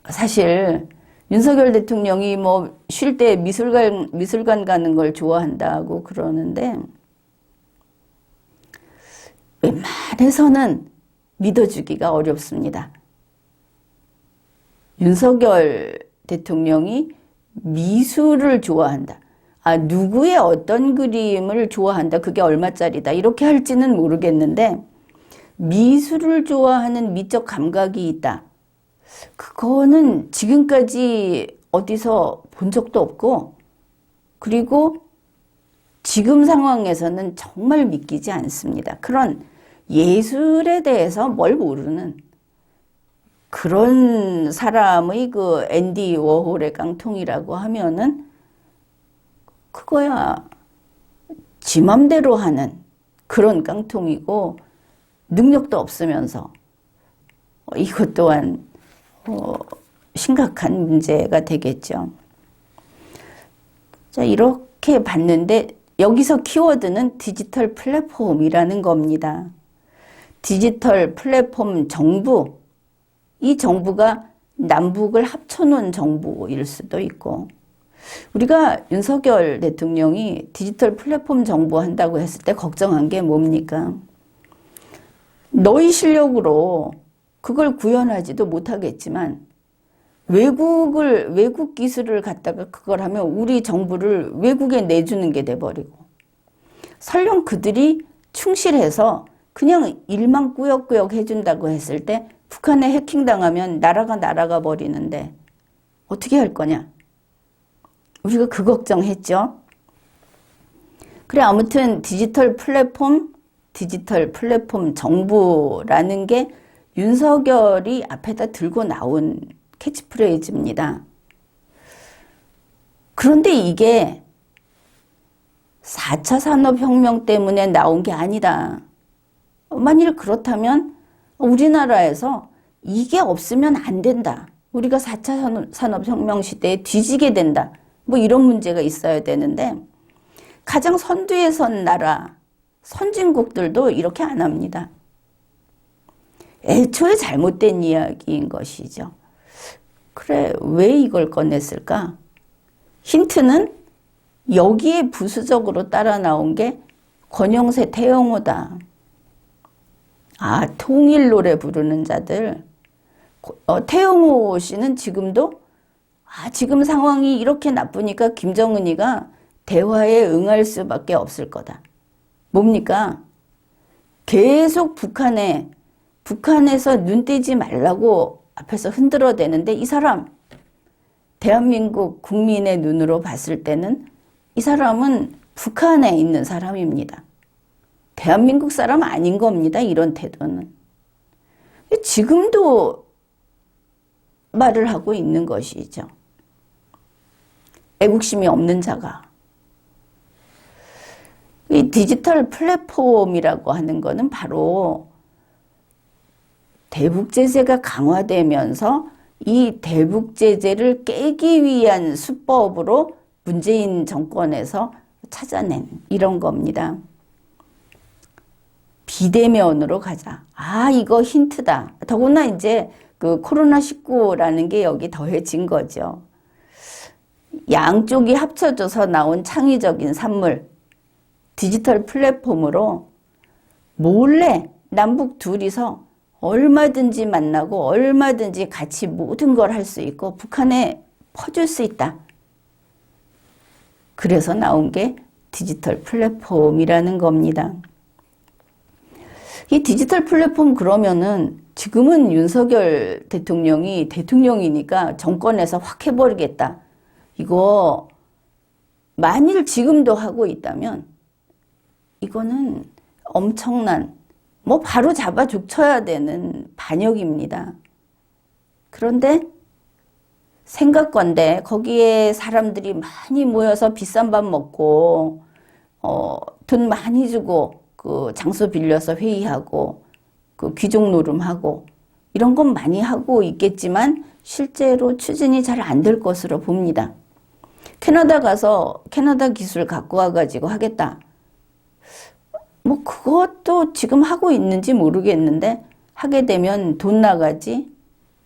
사실 윤석열 대통령이 뭐 쉴 때 미술관 가는 걸 좋아한다고 그러는데 웬만해서는 믿어주기가 어렵습니다. 윤석열 대통령이 미술을 좋아한다. 아, 누구의 어떤 그림을 좋아한다. 그게 얼마짜리다. 이렇게 할지는 모르겠는데 미술을 좋아하는 미적 감각이 있다. 그거는 지금까지 어디서 본 적도 없고 그리고 지금 상황에서는 정말 믿기지 않습니다. 그런 예술에 대해서 뭘 모르는 그런 사람의 그 앤디 워홀의 깡통이라고 하면은 그거야 지 맘대로 하는 그런 깡통이고 능력도 없으면서 이것 또한 심각한 문제가 되겠죠. 자, 이렇게 봤는데 여기서 키워드는 디지털 플랫폼이라는 겁니다. 디지털 플랫폼 정부, 이 정부가 남북을 합쳐놓은 정부일 수도 있고 우리가 윤석열 대통령이 디지털 플랫폼 정부 한다고 했을 때 걱정한 게 뭡니까? 너희 실력으로 그걸 구현하지도 못하겠지만 외국 기술을 갖다가 그걸 하면 우리 정부를 외국에 내주는 게 돼버리고 설령 그들이 충실해서 그냥 일만 꾸역꾸역 해준다고 했을 때 북한에 해킹당하면 나라가 버리는데 어떻게 할 거냐? 우리가 그 걱정했죠. 그래 아무튼 디지털 플랫폼 정부라는 게 윤석열이 앞에다 들고 나온 캐치프레이즈입니다. 그런데 이게 4차 산업혁명 때문에 나온 게 아니다. 만일 그렇다면 우리나라에서 이게 없으면 안 된다. 우리가 4차 산업혁명 시대에 뒤지게 된다. 뭐 이런 문제가 있어야 되는데 가장 선두에 선 나라, 선진국들도 이렇게 안 합니다. 애초에 잘못된 이야기인 것이죠. 그래, 왜 이걸 꺼냈을까? 힌트는 여기에 부수적으로 따라 나온 게 권영세, 태영호다. 아, 통일 노래 부르는 자들. 태영호 씨는 지금도 지금 상황이 이렇게 나쁘니까 김정은이가 대화에 응할 수밖에 없을 거다. 뭡니까? 계속 북한에서 눈 떼지 말라고 앞에서 흔들어대는데 이 사람 대한민국 국민의 눈으로 봤을 때는 이 사람은 북한에 있는 사람입니다. 대한민국 사람 아닌 겁니다. 이런 태도는. 지금도 말을 하고 있는 것이죠. 애국심이 없는 자가. 이 디지털 플랫폼이라고 하는 거는 바로 대북 제재가 강화되면서 이 대북 제재를 깨기 위한 수법으로 문재인 정권에서 찾아낸 이런 겁니다. 비대면으로 가자. 이거 힌트다. 더구나 이제 그 코로나19라는 게 여기 더해진 거죠. 양쪽이 합쳐져서 나온 창의적인 산물, 디지털 플랫폼으로 몰래 남북 둘이서 얼마든지 만나고 얼마든지 같이 모든 걸 할 수 있고 북한에 퍼줄 수 있다. 그래서 나온 게 디지털 플랫폼이라는 겁니다. 이 디지털 플랫폼 그러면은 지금은 윤석열 대통령이 대통령이니까 정권에서 확 해버리겠다. 이거 만일 지금도 하고 있다면 이거는 엄청난 바로 잡아 족쳐야 되는 반역입니다. 그런데 생각건데 거기에 사람들이 많이 모여서 비싼 밥 먹고 돈 많이 주고 그 장소 빌려서 회의하고 그 귀족 노름하고 이런 건 많이 하고 있겠지만 실제로 추진이 잘 안 될 것으로 봅니다. 캐나다 가서 캐나다 기술 갖고 와가지고 하겠다. 그것도 지금 하고 있는지 모르겠는데 하게 되면 돈 나가지.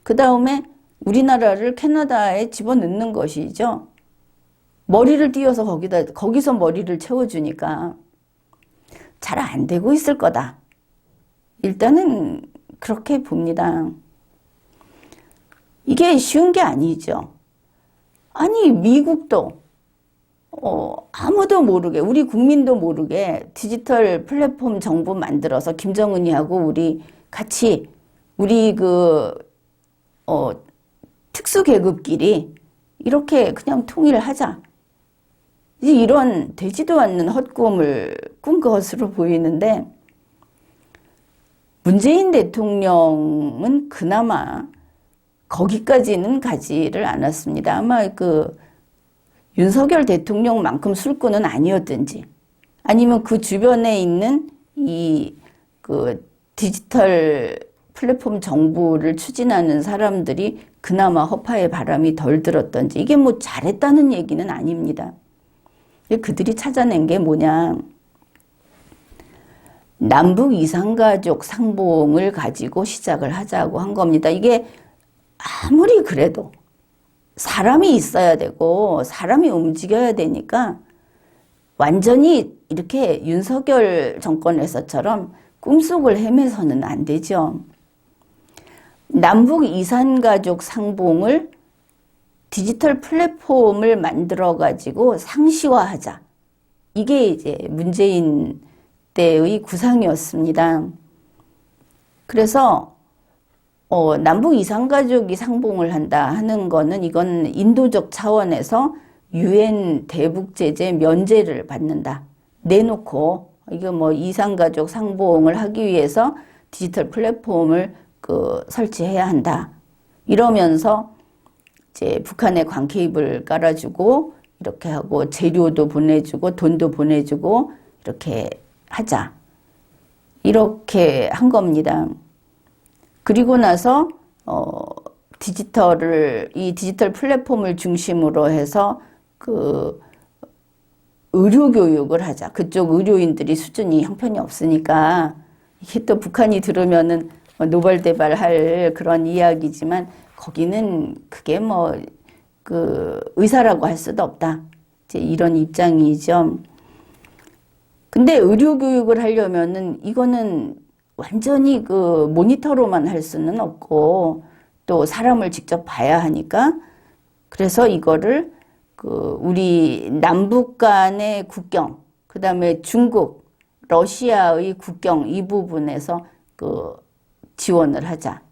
그 다음에 우리나라를 캐나다에 집어넣는 것이죠. 머리를 띄워서 거기서 머리를 채워주니까 잘 안 되고 있을 거다. 일단은 그렇게 봅니다. 이게 쉬운 게 아니죠. 아니, 미국도 아무도 모르게, 우리 국민도 모르게 디지털 플랫폼 정부 만들어서 김정은이하고 우리 같이 우리 특수계급끼리 이렇게 그냥 통일하자. 이런 되지도 않는 헛꿈을 꾼 것으로 보이는데, 문재인 대통령은 그나마 거기까지는 가지를 않았습니다. 아마 윤석열 대통령만큼 술꾼은 아니었든지, 아니면 그 주변에 있는 디지털 플랫폼 정부를 추진하는 사람들이 그나마 허파의 바람이 덜 들었던지, 이게 뭐 잘했다는 얘기는 아닙니다. 그들이 찾아낸 게 뭐냐. 남북 이산가족 상봉을 가지고 시작을 하자고 한 겁니다. 이게 아무리 그래도 사람이 있어야 되고 사람이 움직여야 되니까 완전히 이렇게 윤석열 정권에서처럼 꿈속을 헤매서는 안 되죠. 남북 이산가족 상봉을 디지털 플랫폼을 만들어 가지고 상시화하자. 이게 이제 문재인 때의 구상이었습니다. 그래서 남북 이산가족이 상봉을 한다 하는 거는 이건 인도적 차원에서 UN 대북 제재 면제를 받는다. 내놓고 이거 뭐 이산가족 상봉을 하기 위해서 디지털 플랫폼을 설치해야 한다. 이러면서 이제 북한에 광케이블 깔아주고 이렇게 하고 재료도 보내주고 돈도 보내주고 이렇게 하자. 이렇게 한 겁니다. 그리고 나서 이 디지털 플랫폼을 중심으로 해서 의료 교육을 하자. 그쪽 의료인들이 수준이 형편이 없으니까, 이게 또 북한이 들으면은 노발대발할 그런 이야기지만, 거기는 그게 의사라고 할 수도 없다. 이제 이런 입장이죠. 근데 의료 교육을 하려면은 이거는 완전히 모니터로만 할 수는 없고, 또 사람을 직접 봐야 하니까, 그래서 이거를 우리 남북 간의 국경, 그 다음에 중국, 러시아의 국경 이 부분에서 지원을 하자.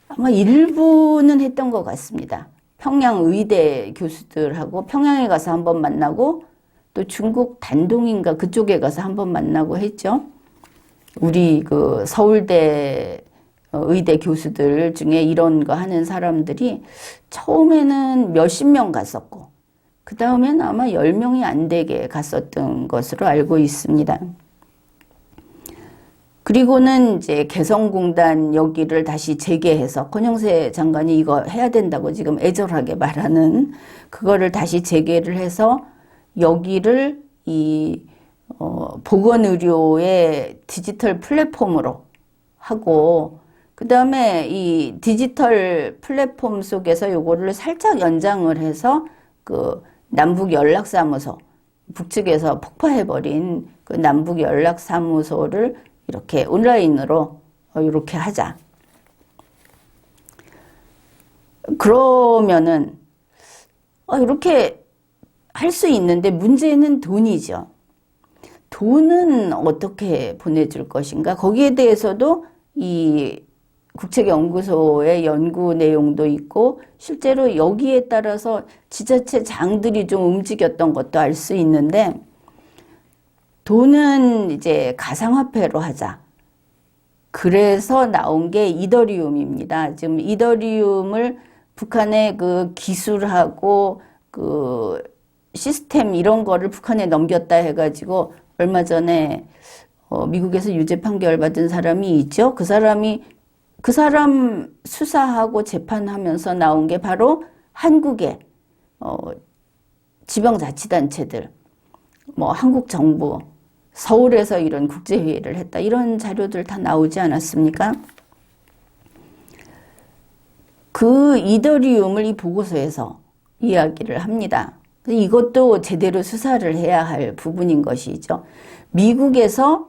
아마 일부는 했던 것 같습니다. 평양 의대 교수들하고 평양에 가서 한번 만나고, 또 중국 단동인가 그쪽에 가서 한번 만나고 했죠. 우리 서울대 의대 교수들 중에 이런 거 하는 사람들이 처음에는 몇십 명 갔었고, 그 다음엔 아마 10명이 안 되게 갔었던 것으로 알고 있습니다. 그리고는 이제 개성공단 여기를 다시 재개해서, 권영세 장관이 이거 해야 된다고 지금 애절하게 말하는 그거를 다시 재개를 해서 여기를 보건의료의 디지털 플랫폼으로 하고, 그 다음에 이 디지털 플랫폼 속에서 요거를 살짝 연장을 해서 남북연락사무소, 북측에서 폭파해버린 남북연락사무소를 이렇게 온라인으로 이렇게 하자. 그러면은 이렇게 할 수 있는데, 문제는 돈이죠. 돈은 어떻게 보내줄 것인가? 거기에 대해서도 이 국책연구소의 연구 내용도 있고, 실제로 여기에 따라서 지자체장들이 좀 움직였던 것도 알 수 있는데, 돈은 이제 가상화폐로 하자. 그래서 나온 게 이더리움입니다. 지금 이더리움을 북한의 기술하고 시스템 이런 거를 북한에 넘겼다 해가지고 얼마 전에 미국에서 유죄 판결 받은 사람이 있죠. 그 사람 수사하고 재판하면서 나온 게 바로 한국의 지방자치단체들, 한국 정부, 서울에서 이런 국제회의를 했다. 이런 자료들 다 나오지 않았습니까? 그 이더리움을 이 보고서에서 이야기를 합니다. 이것도 제대로 수사를 해야 할 부분인 것이죠. 미국에서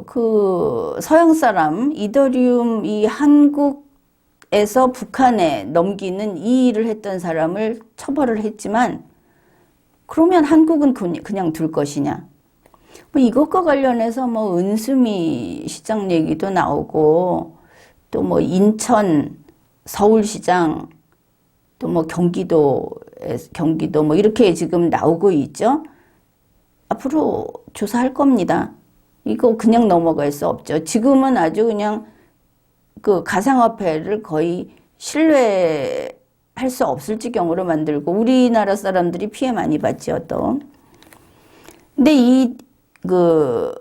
그 서양 사람 이더리움 이 한국에서 북한에 넘기는 이 일을 했던 사람을 처벌을 했지만 그러면 한국은 그냥 둘 것이냐? 뭐 이것과 관련해서 뭐 은수미 시장 얘기도 나오고 또 뭐 인천 서울시장 또 뭐 경기도 뭐 이렇게 지금 나오고 있죠. 앞으로 조사할 겁니다. 이거 그냥 넘어갈 수 없죠. 지금은 아주 그냥 그 가상화폐를 거의 신뢰할 수 없을 지경으로 만들고 우리나라 사람들이 피해 많이 봤죠, 또. 근데 이 그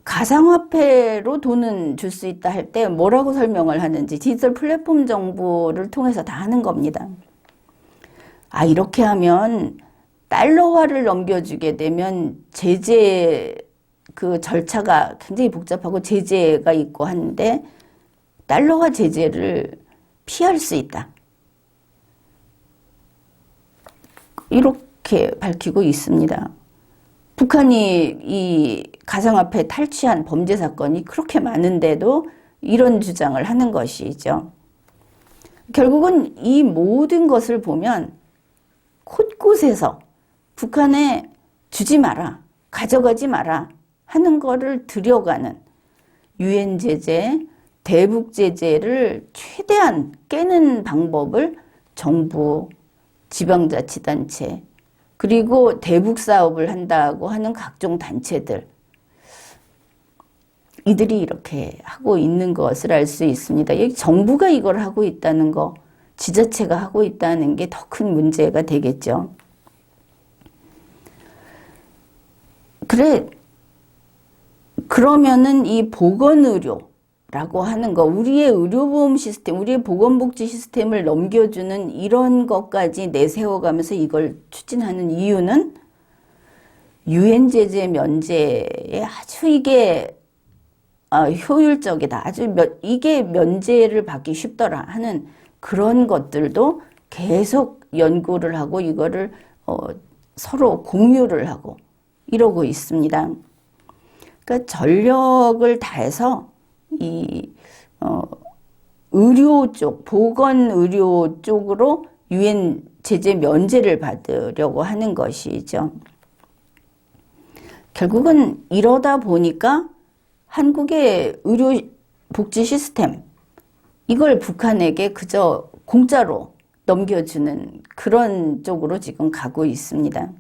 가상화폐로 돈은 줄 수 있다 할 때 뭐라고 설명을 하는지 디지털 플랫폼 정보를 통해서 다 하는 겁니다. 아, 이렇게 하면 달러화를 넘겨주게 되면 제재 그 절차가 굉장히 복잡하고 제재가 있고 한데 달러화 제재를 피할 수 있다. 이렇게 밝히고 있습니다. 북한이 이 가상화폐 탈취한 범죄 사건이 그렇게 많은데도 이런 주장을 하는 것이죠. 결국은 이 모든 것을 보면 곳곳에서 북한에 주지 마라, 가져가지 마라 하는 거를 들여가는 유엔 제재, 대북 제재를 최대한 깨는 방법을 정부, 지방자치단체, 그리고 대북 사업을 한다고 하는 각종 단체들, 이들이 이렇게 하고 있는 것을 알 수 있습니다. 정부가 이걸 하고 있다는 거, 지자체가 하고 있다는 게 더 큰 문제가 되겠죠. 그러면은 이 보건의료라고 하는 거, 우리의 의료보험 시스템, 우리의 보건복지 시스템을 넘겨주는 이런 것까지 내세워가면서 이걸 추진하는 이유는 유엔 제재 면제에 아주 이게 효율적이다. 이게 면제를 받기 쉽더라 하는 그런 것들도 계속 연구를 하고 이거를 서로 공유를 하고 이러고 있습니다. 그러니까 전력을 다해서 이 의료 쪽, 보건 의료 쪽으로 유엔 제재 면제를 받으려고 하는 것이죠. 결국은 이러다 보니까 한국의 의료 복지 시스템, 이걸 북한에게 그저 공짜로 넘겨주는 그런 쪽으로 지금 가고 있습니다.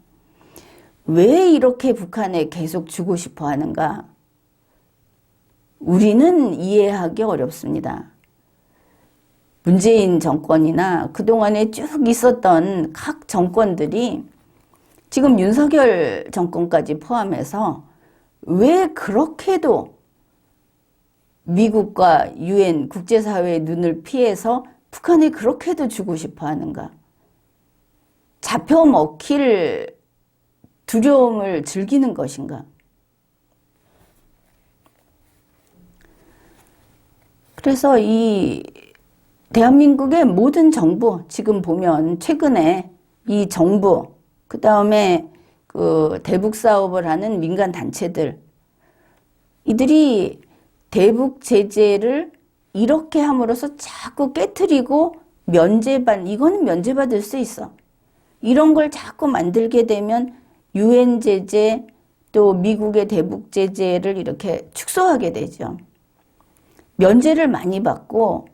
왜 이렇게 북한에 계속 주고 싶어 하는가? 우리는 이해하기 어렵습니다. 문재인 정권이나 그동안에 쭉 있었던 각 정권들이 지금 윤석열 정권까지 포함해서 왜 그렇게도 미국과 유엔 국제사회의 눈을 피해서 북한에 그렇게도 주고 싶어 하는가? 잡혀 먹힐 두려움을 즐기는 것인가? 그래서 이 대한민국의 모든 정부, 지금 보면 최근에 이 정부, 그 다음에 그 대북 사업을 하는 민간 단체들, 이들이 대북 제재를 이렇게 함으로써 자꾸 깨트리고 이거는 면제받을 수 있어. 이런 걸 자꾸 만들게 되면 유엔 제재 또 미국의 대북 제재를 이렇게 축소하게 되죠. 면제를 많이 받고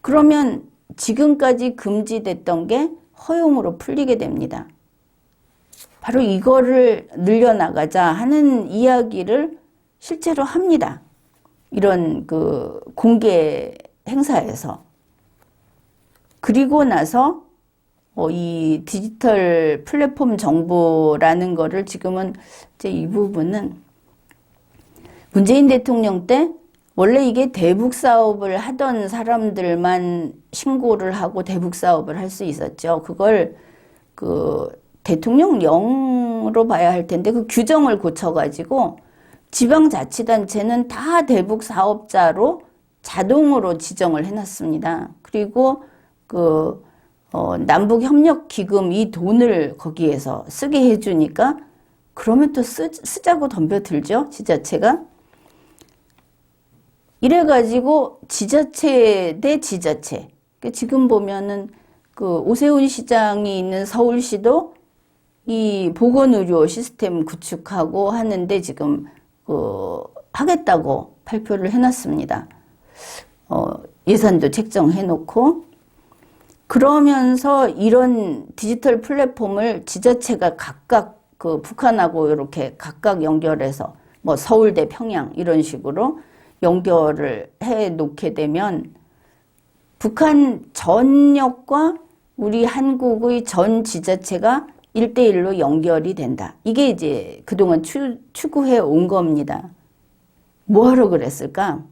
그러면 지금까지 금지됐던 게 허용으로 풀리게 됩니다. 바로 이거를 늘려나가자 하는 이야기를 실제로 합니다. 이런 그 공개 행사에서. 그리고 나서 이 디지털 플랫폼 정보라는 거를 지금은 이제 이 부분은 문재인 대통령 때 원래 이게 대북 사업을 하던 사람들만 신고를 하고 대북 사업을 할 수 있었죠. 그걸 그 대통령령으로 봐야 할 텐데 그 규정을 고쳐가지고 지방자치단체는 다 대북 사업자로 자동으로 지정을 해놨습니다. 그리고 남북협력기금 이 돈을 거기에서 쓰게 해주니까 그러면 또 쓰자고 덤벼들죠, 지자체가. 이래가지고 지자체 대 지자체. 지금 보면은 오세훈 시장이 있는 서울시도 이 보건의료 시스템 구축하고 하는데 지금 하겠다고 발표를 해놨습니다. 예산도 책정해놓고. 그러면서 이런 디지털 플랫폼을 지자체가 각각 북한하고 이렇게 각각 연결해서 뭐 서울대 평양 이런 식으로 연결을 해 놓게 되면 북한 전역과 우리 한국의 전 지자체가 1대1로 연결이 된다. 이게 이제 그동안 추구해 온 겁니다. 뭐하러 그랬을까?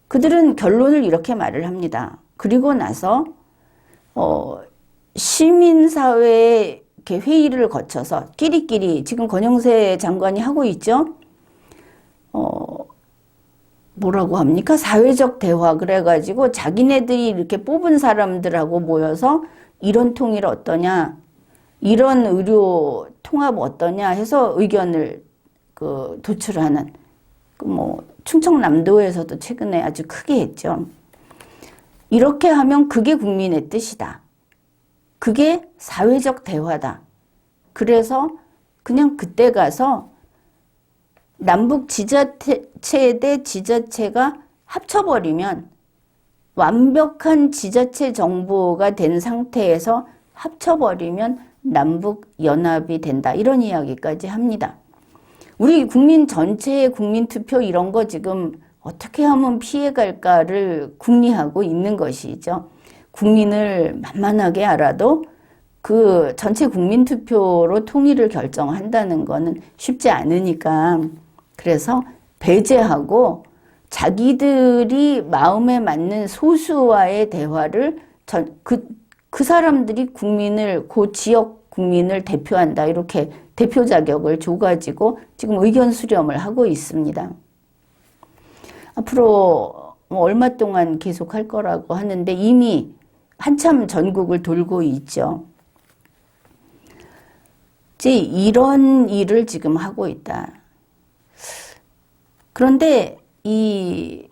그들은 결론을 이렇게 말을 합니다. 그리고 나서 시민사회의 이렇게 회의를 거쳐서 끼리끼리 지금 권영세 장관이 하고 있죠. 뭐라고 합니까? 사회적 대화 그래가지고 자기네들이 이렇게 뽑은 사람들하고 모여서 이런 통일 어떠냐, 이런 의료 통합 어떠냐 해서 의견을 도출하는 충청남도에서도 최근에 아주 크게 했죠. 이렇게 하면 그게 국민의 뜻이다. 그게 사회적 대화다. 그래서 그냥 그때 가서 남북 지자체 대 지자체가 합쳐버리면 완벽한 지자체 정부가 된 상태에서 합쳐버리면 남북 연합이 된다. 이런 이야기까지 합니다. 우리 국민 전체의 국민투표 이런 거 지금 어떻게 하면 피해갈까를 궁리하고 있는 것이죠. 국민을 만만하게 알아도 그 전체 국민투표로 통일을 결정한다는 거는 쉽지 않으니까 그래서 배제하고 자기들이 마음에 맞는 소수와의 대화를 그 사람들이 국민을 그 지역 국민을 대표한다 이렇게 대표 자격을 줘가지고 지금 의견 수렴을 하고 있습니다. 앞으로 얼마 동안 계속 할 거라고 하는데 이미 한참 전국을 돌고 있죠. 이제 이런 일을 지금 하고 있다. 그런데 이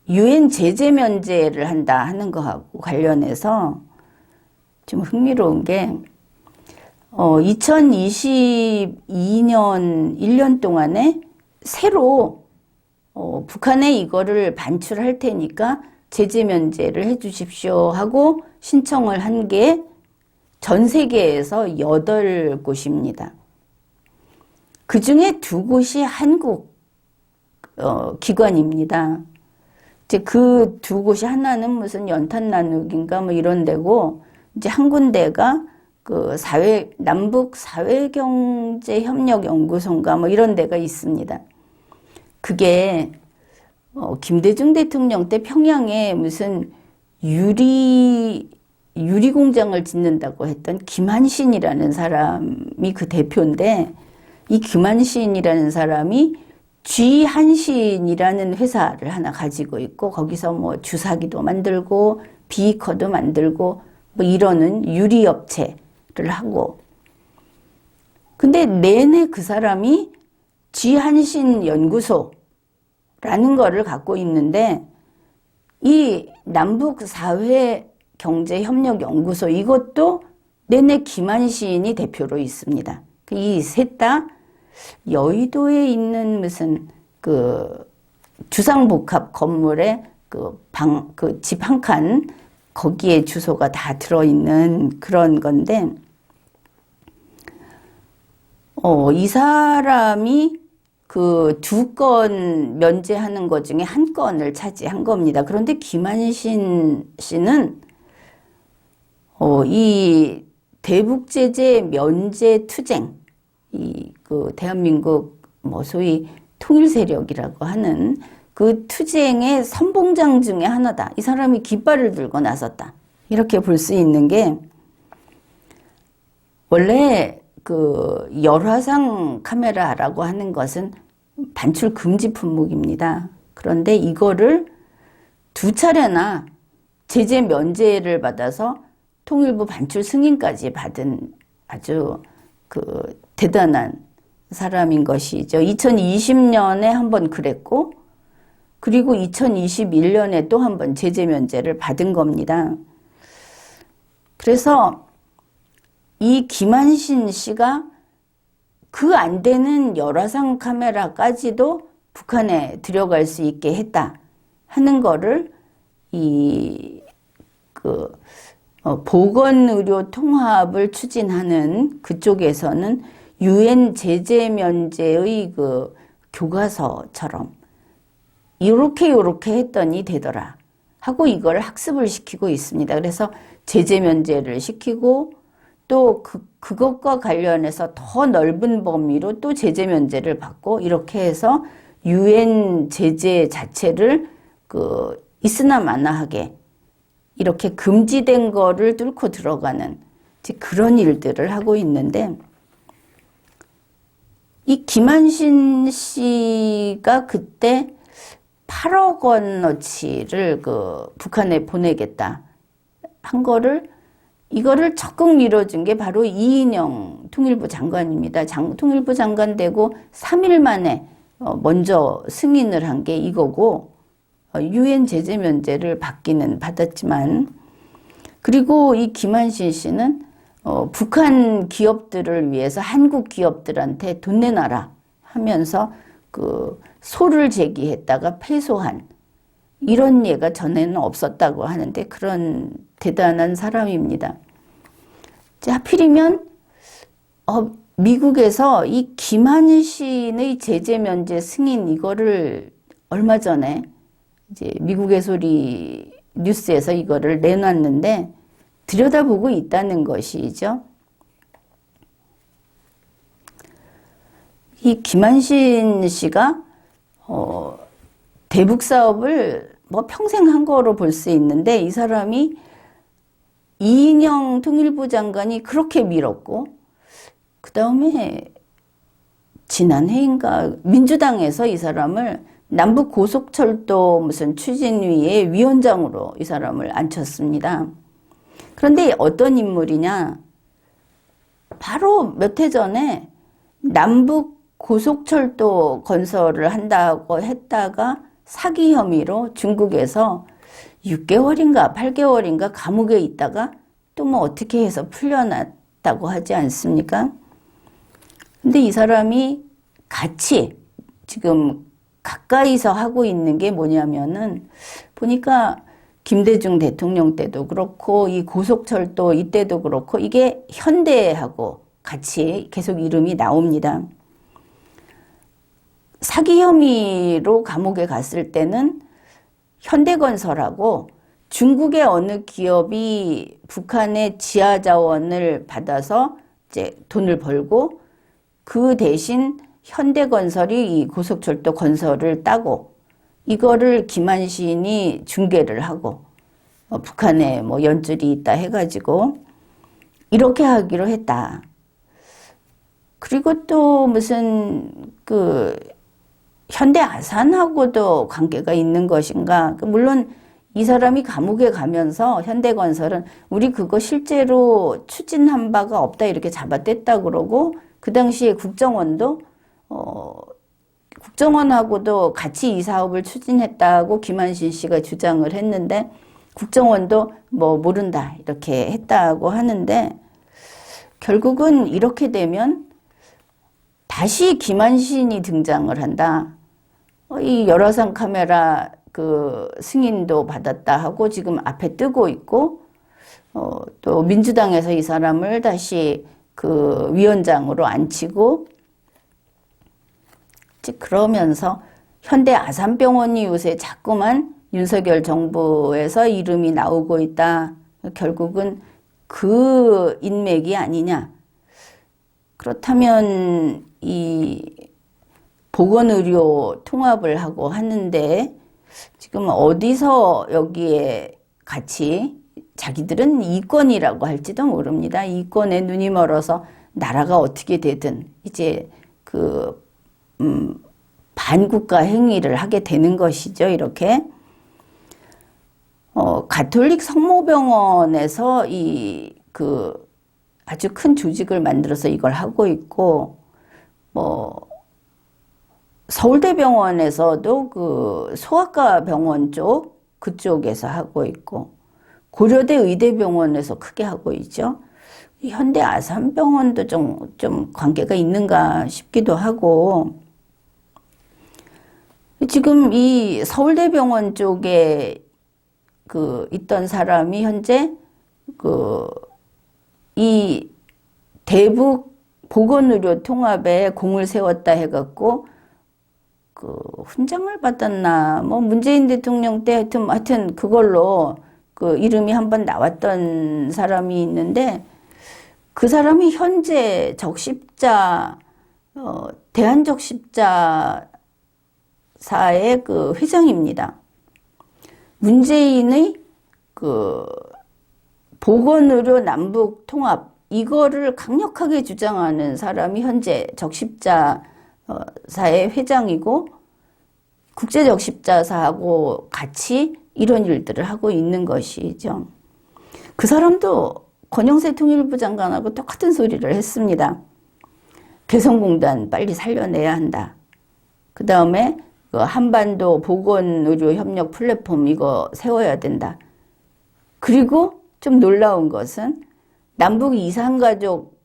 유엔 제재 면제를 한다 하는 거하고 관련해서 좀 흥미로운 게 2022년 1년 동안에 새로 북한에 이거를 반출할 테니까 제재 면제를 해 주십시오 하고 신청을 한 게 전 세계에서 8곳입니다. 그 중에 2곳이 한국 기관입니다. 이제 그 2곳이 하나는 무슨 연탄 나누기인가 뭐 이런 데고 이제 한 군데가 남북 사회경제협력연구소인가 뭐 이런 데가 있습니다. 그게 김대중 대통령 때 평양에 무슨 유리 공장을 짓는다고 했던 김한신이라는 사람이 그 대표인데 이 김한신이라는 사람이 G한신이라는 회사를 하나 가지고 있고 거기서 뭐 주사기도 만들고 비커도 만들고 뭐 이러는 유리 업체를 하고 근데 내내 그 사람이 G한신 연구소라는 거를 갖고 있는데 이 남북 사회 경제협력연구소 이것도 내내 김한신이 대표로 있습니다. 이 셋 다 여의도에 있는 무슨 주상복합 건물에 집 한 칸 거기에 주소가 다 들어있는 그런 건데 이 사람이 그 2건 면제하는 것 중에 한 건을 차지한 겁니다. 그런데 김한신 씨는 이 대북제재 면제 투쟁, 대한민국 소위 통일세력이라고 하는 그 투쟁의 선봉장 중에 하나다. 이 사람이 깃발을 들고 나섰다. 이렇게 볼 수 있는 게 원래 열화상 카메라라고 하는 것은 반출 금지 품목입니다. 그런데 이거를 2차례나 제재 면제를 받아서 통일부 반출 승인까지 받은 아주 그 대단한 사람인 것이죠. 2020년에 한번 그랬고, 그리고 2021년에 또 한번 제재 면제를 받은 겁니다. 그래서 이 김한신 씨가 그 안 되는 열화상 카메라까지도 북한에 들어갈 수 있게 했다 하는 거를 보건의료 통합을 추진하는 그쪽에서는 유엔 제재 면제의 그 교과서처럼 요렇게 했더니 되더라 하고 이걸 학습을 시키고 있습니다. 그래서 제재 면제를 시키고 또 그것과 관련해서 더 넓은 범위로 또 제재 면제를 받고 이렇게 해서 유엔 제재 자체를 있으나 마나하게 이렇게 금지된 거를 뚫고 들어가는 그런 일들을 하고 있는데, 이 김한신 씨가 그때 8억 원어치를 북한에 보내겠다 한 거를 이거를 적극 밀어준 게 바로 이인영 통일부 장관입니다. 통일부 장관 되고 3일 만에 먼저 승인을 한 게 이거고, 유엔 제재 면제를 받았지만, 그리고 이 김한신 씨는 북한 기업들을 위해서 한국 기업들한테 돈 내놔라 하면서 소를 제기했다가 패소한 이런 예가 전에는 없었다고 하는데 그런 대단한 사람입니다. 하필이면 미국에서 이 김한신의 제재 면제 승인 이거를 얼마 전에 이제 미국의 소리 뉴스에서 이거를 내놨는데 들여다보고 있다는 것이죠. 이 김한신 씨가 대북 사업을 평생 한 거로 볼 수 있는데, 이 사람이 이인영 통일부 장관이 그렇게 밀었고, 그 다음에 지난해인가 민주당에서 이 사람을 남북 고속철도 무슨 추진위의 위원장으로 이 사람을 앉혔습니다. 그런데 어떤 인물이냐? 바로 몇 해 전에 남북 고속철도 건설을 한다고 했다가 사기 혐의로 중국에서 6개월인가 8개월인가 감옥에 있다가 또 어떻게 해서 풀려났다고 하지 않습니까? 근데 이 사람이 같이 지금 가까이서 하고 있는 게 뭐냐면은 보니까 김대중 대통령 때도 그렇고 이 고속철도 이때도 그렇고 이게 현대하고 같이 계속 이름이 나옵니다. 사기 혐의로 감옥에 갔을 때는 현대건설하고 중국의 어느 기업이 북한의 지하자원을 받아서 이제 돈을 벌고 그 대신 현대건설이 이 고속철도 건설을 따고 이거를 김한신이 중개를 하고 북한에 연줄이 있다 해가지고 이렇게 하기로 했다. 그리고 또 무슨 현대 아산하고도 관계가 있는 것인가? 물론 이 사람이 감옥에 가면서 현대건설은 우리 그거 실제로 추진한 바가 없다 이렇게 잡아댔다 그러고 그 당시에 국정원하고도 같이 이 사업을 추진했다고 김한신 씨가 주장을 했는데 국정원도 모른다 이렇게 했다고 하는데 결국은 이렇게 되면 다시 김한신이 등장을 한다. 이 열화상 카메라 승인도 받았다 하고 지금 앞에 뜨고 있고 또 민주당에서 이 사람을 다시 위원장으로 앉히고 그러면서 현대 아산병원이 요새 자꾸만 윤석열 정부에서 이름이 나오고 있다. 결국은 그 인맥이 아니냐. 그렇다면 이 보건의료 통합을 하고 하는데 지금 어디서 여기에 같이 자기들은 이권이라고 할지도 모릅니다. 이권에 눈이 멀어서 나라가 어떻게 되든 이제 반국가 행위를 하게 되는 것이죠. 이렇게 가톨릭 성모병원에서 아주 큰 조직을 만들어서 이걸 하고 있고, 서울대병원에서도 그 소아과 병원 그쪽에서 하고 있고, 고려대 의대병원에서 크게 하고 있죠. 현대 아산병원도 좀 관계가 있는가 싶기도 하고, 지금 이 서울대병원 쪽에 있던 사람이 현재 이 대북 보건의료 통합에 공을 세웠다 해갖고 훈장을 받았나 문재인 대통령 때 하여튼 그걸로 이름이 한번 나왔던 사람이 있는데, 그 사람이 현재 대한적십자사의 회장입니다. 문재인의 보건의료 남북 통합, 이거를 강력하게 주장하는 사람이 현재 적십자사의 회장이고, 국제적십자사하고 같이 이런 일들을 하고 있는 것이죠. 그 사람도 권영세 통일부 장관하고 똑같은 소리를 했습니다. 개성공단 빨리 살려내야 한다. 그 다음에 한반도 보건의료 협력 플랫폼 이거 세워야 된다. 그리고 좀 놀라운 것은 남북 이산가족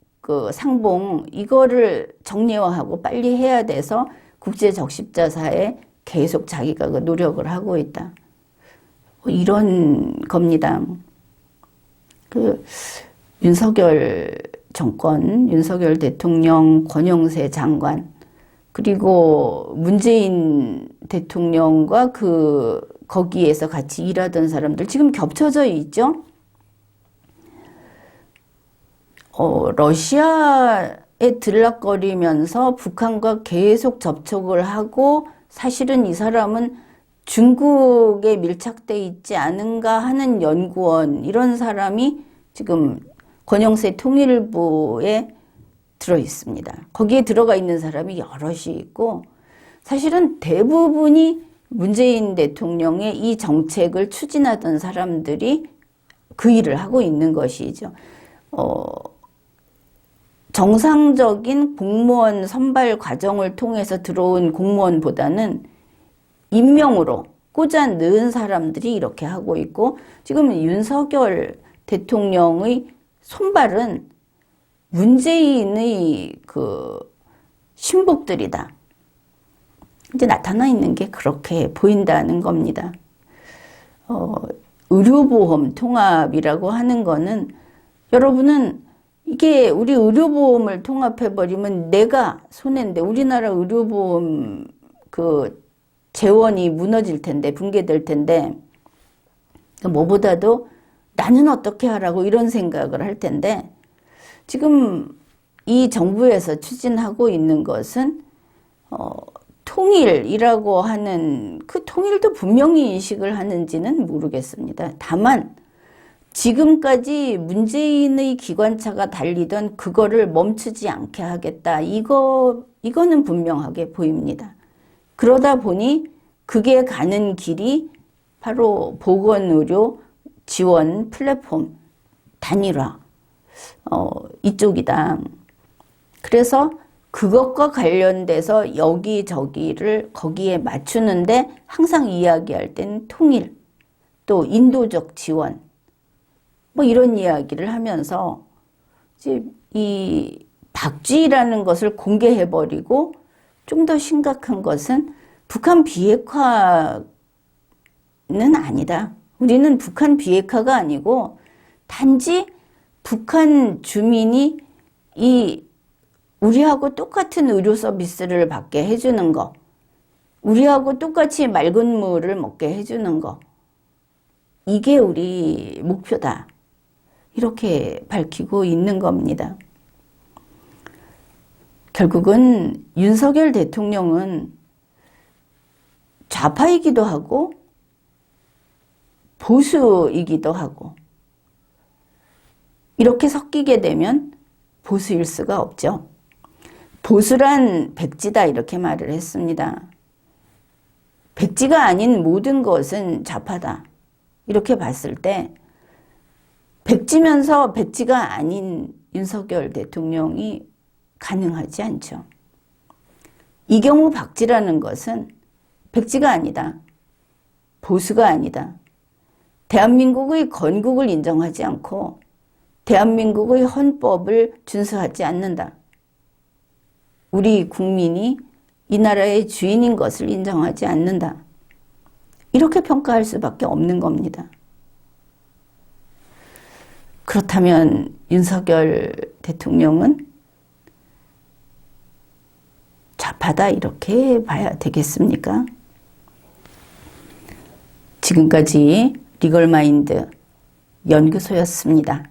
상봉 이거를 정례화하고 빨리 해야 돼서 국제적십자사에 계속 자기가 노력을 하고 있다. 이런 겁니다. 윤석열 정권, 윤석열 대통령, 권영세 장관, 그리고 문재인 대통령과 거기에서 같이 일하던 사람들 지금 겹쳐져 있죠. 러시아에 들락거리면서 북한과 계속 접촉을 하고, 사실은 이 사람은 중국에 밀착돼 있지 않은가 하는 연구원, 이런 사람이 지금 권영세 통일부에 들어 있습니다. 거기에 들어가 있는 사람이 여럿이 있고, 사실은 대부분이 문재인 대통령의 이 정책을 추진하던 사람들이 그 일을 하고 있는 것이죠. 정상적인 공무원 선발 과정을 통해서 들어온 공무원보다는 임명으로 꽂아 넣은 사람들이 이렇게 하고 있고, 지금 윤석열 대통령의 손발은 문재인의 신복들이다. 이제 나타나 있는 게 그렇게 보인다는 겁니다. 의료보험 통합이라고 하는 거는, 여러분은 이게 우리 의료보험을 통합해버리면 내가 손해인데, 우리나라 의료보험 재원이 무너질 텐데, 붕괴될 텐데, 뭐보다도 나는 어떻게 하라고 이런 생각을 할 텐데, 지금 이 정부에서 추진하고 있는 것은 통일이라고 하는, 그 통일도 분명히 인식을 하는지는 모르겠습니다. 다만 지금까지 문재인의 기관차가 달리던 그거를 멈추지 않게 하겠다, 이거는 분명하게 보입니다. 그러다 보니 그게 가는 길이 바로 보건의료 지원 플랫폼 단일화, 이쪽이다. 그래서 그것과 관련돼서 여기저기를 거기에 맞추는데 항상 이야기할 때는 통일, 또 인도적 지원, 이런 이야기를 하면서 이제 이 박쥐라는 것을 공개해버리고, 좀 더 심각한 것은 북한 비핵화는 아니다. 우리는 북한 비핵화가 아니고 단지 북한 주민이 우리하고 똑같은 의료 서비스를 받게 해주는 거, 우리하고 똑같이 맑은 물을 먹게 해주는 거, 이게 우리 목표다. 이렇게 밝히고 있는 겁니다. 결국은 윤석열 대통령은 좌파이기도 하고 보수이기도 하고, 이렇게 섞이게 되면 보수일 수가 없죠. 보수란 백지다, 이렇게 말을 했습니다. 백지가 아닌 모든 것은 좌파다. 이렇게 봤을 때 백지면서 백지가 아닌 윤석열 대통령이 가능하지 않죠. 이경우 박지라는 것은 백지가 아니다. 보수가 아니다. 대한민국의 건국을 인정하지 않고 대한민국의 헌법을 준수하지 않는다. 우리 국민이 이 나라의 주인인 것을 인정하지 않는다. 이렇게 평가할 수밖에 없는 겁니다. 그렇다면 윤석열 대통령은 좌파다 이렇게 봐야 되겠습니까? 지금까지 리걸마인드 연구소였습니다.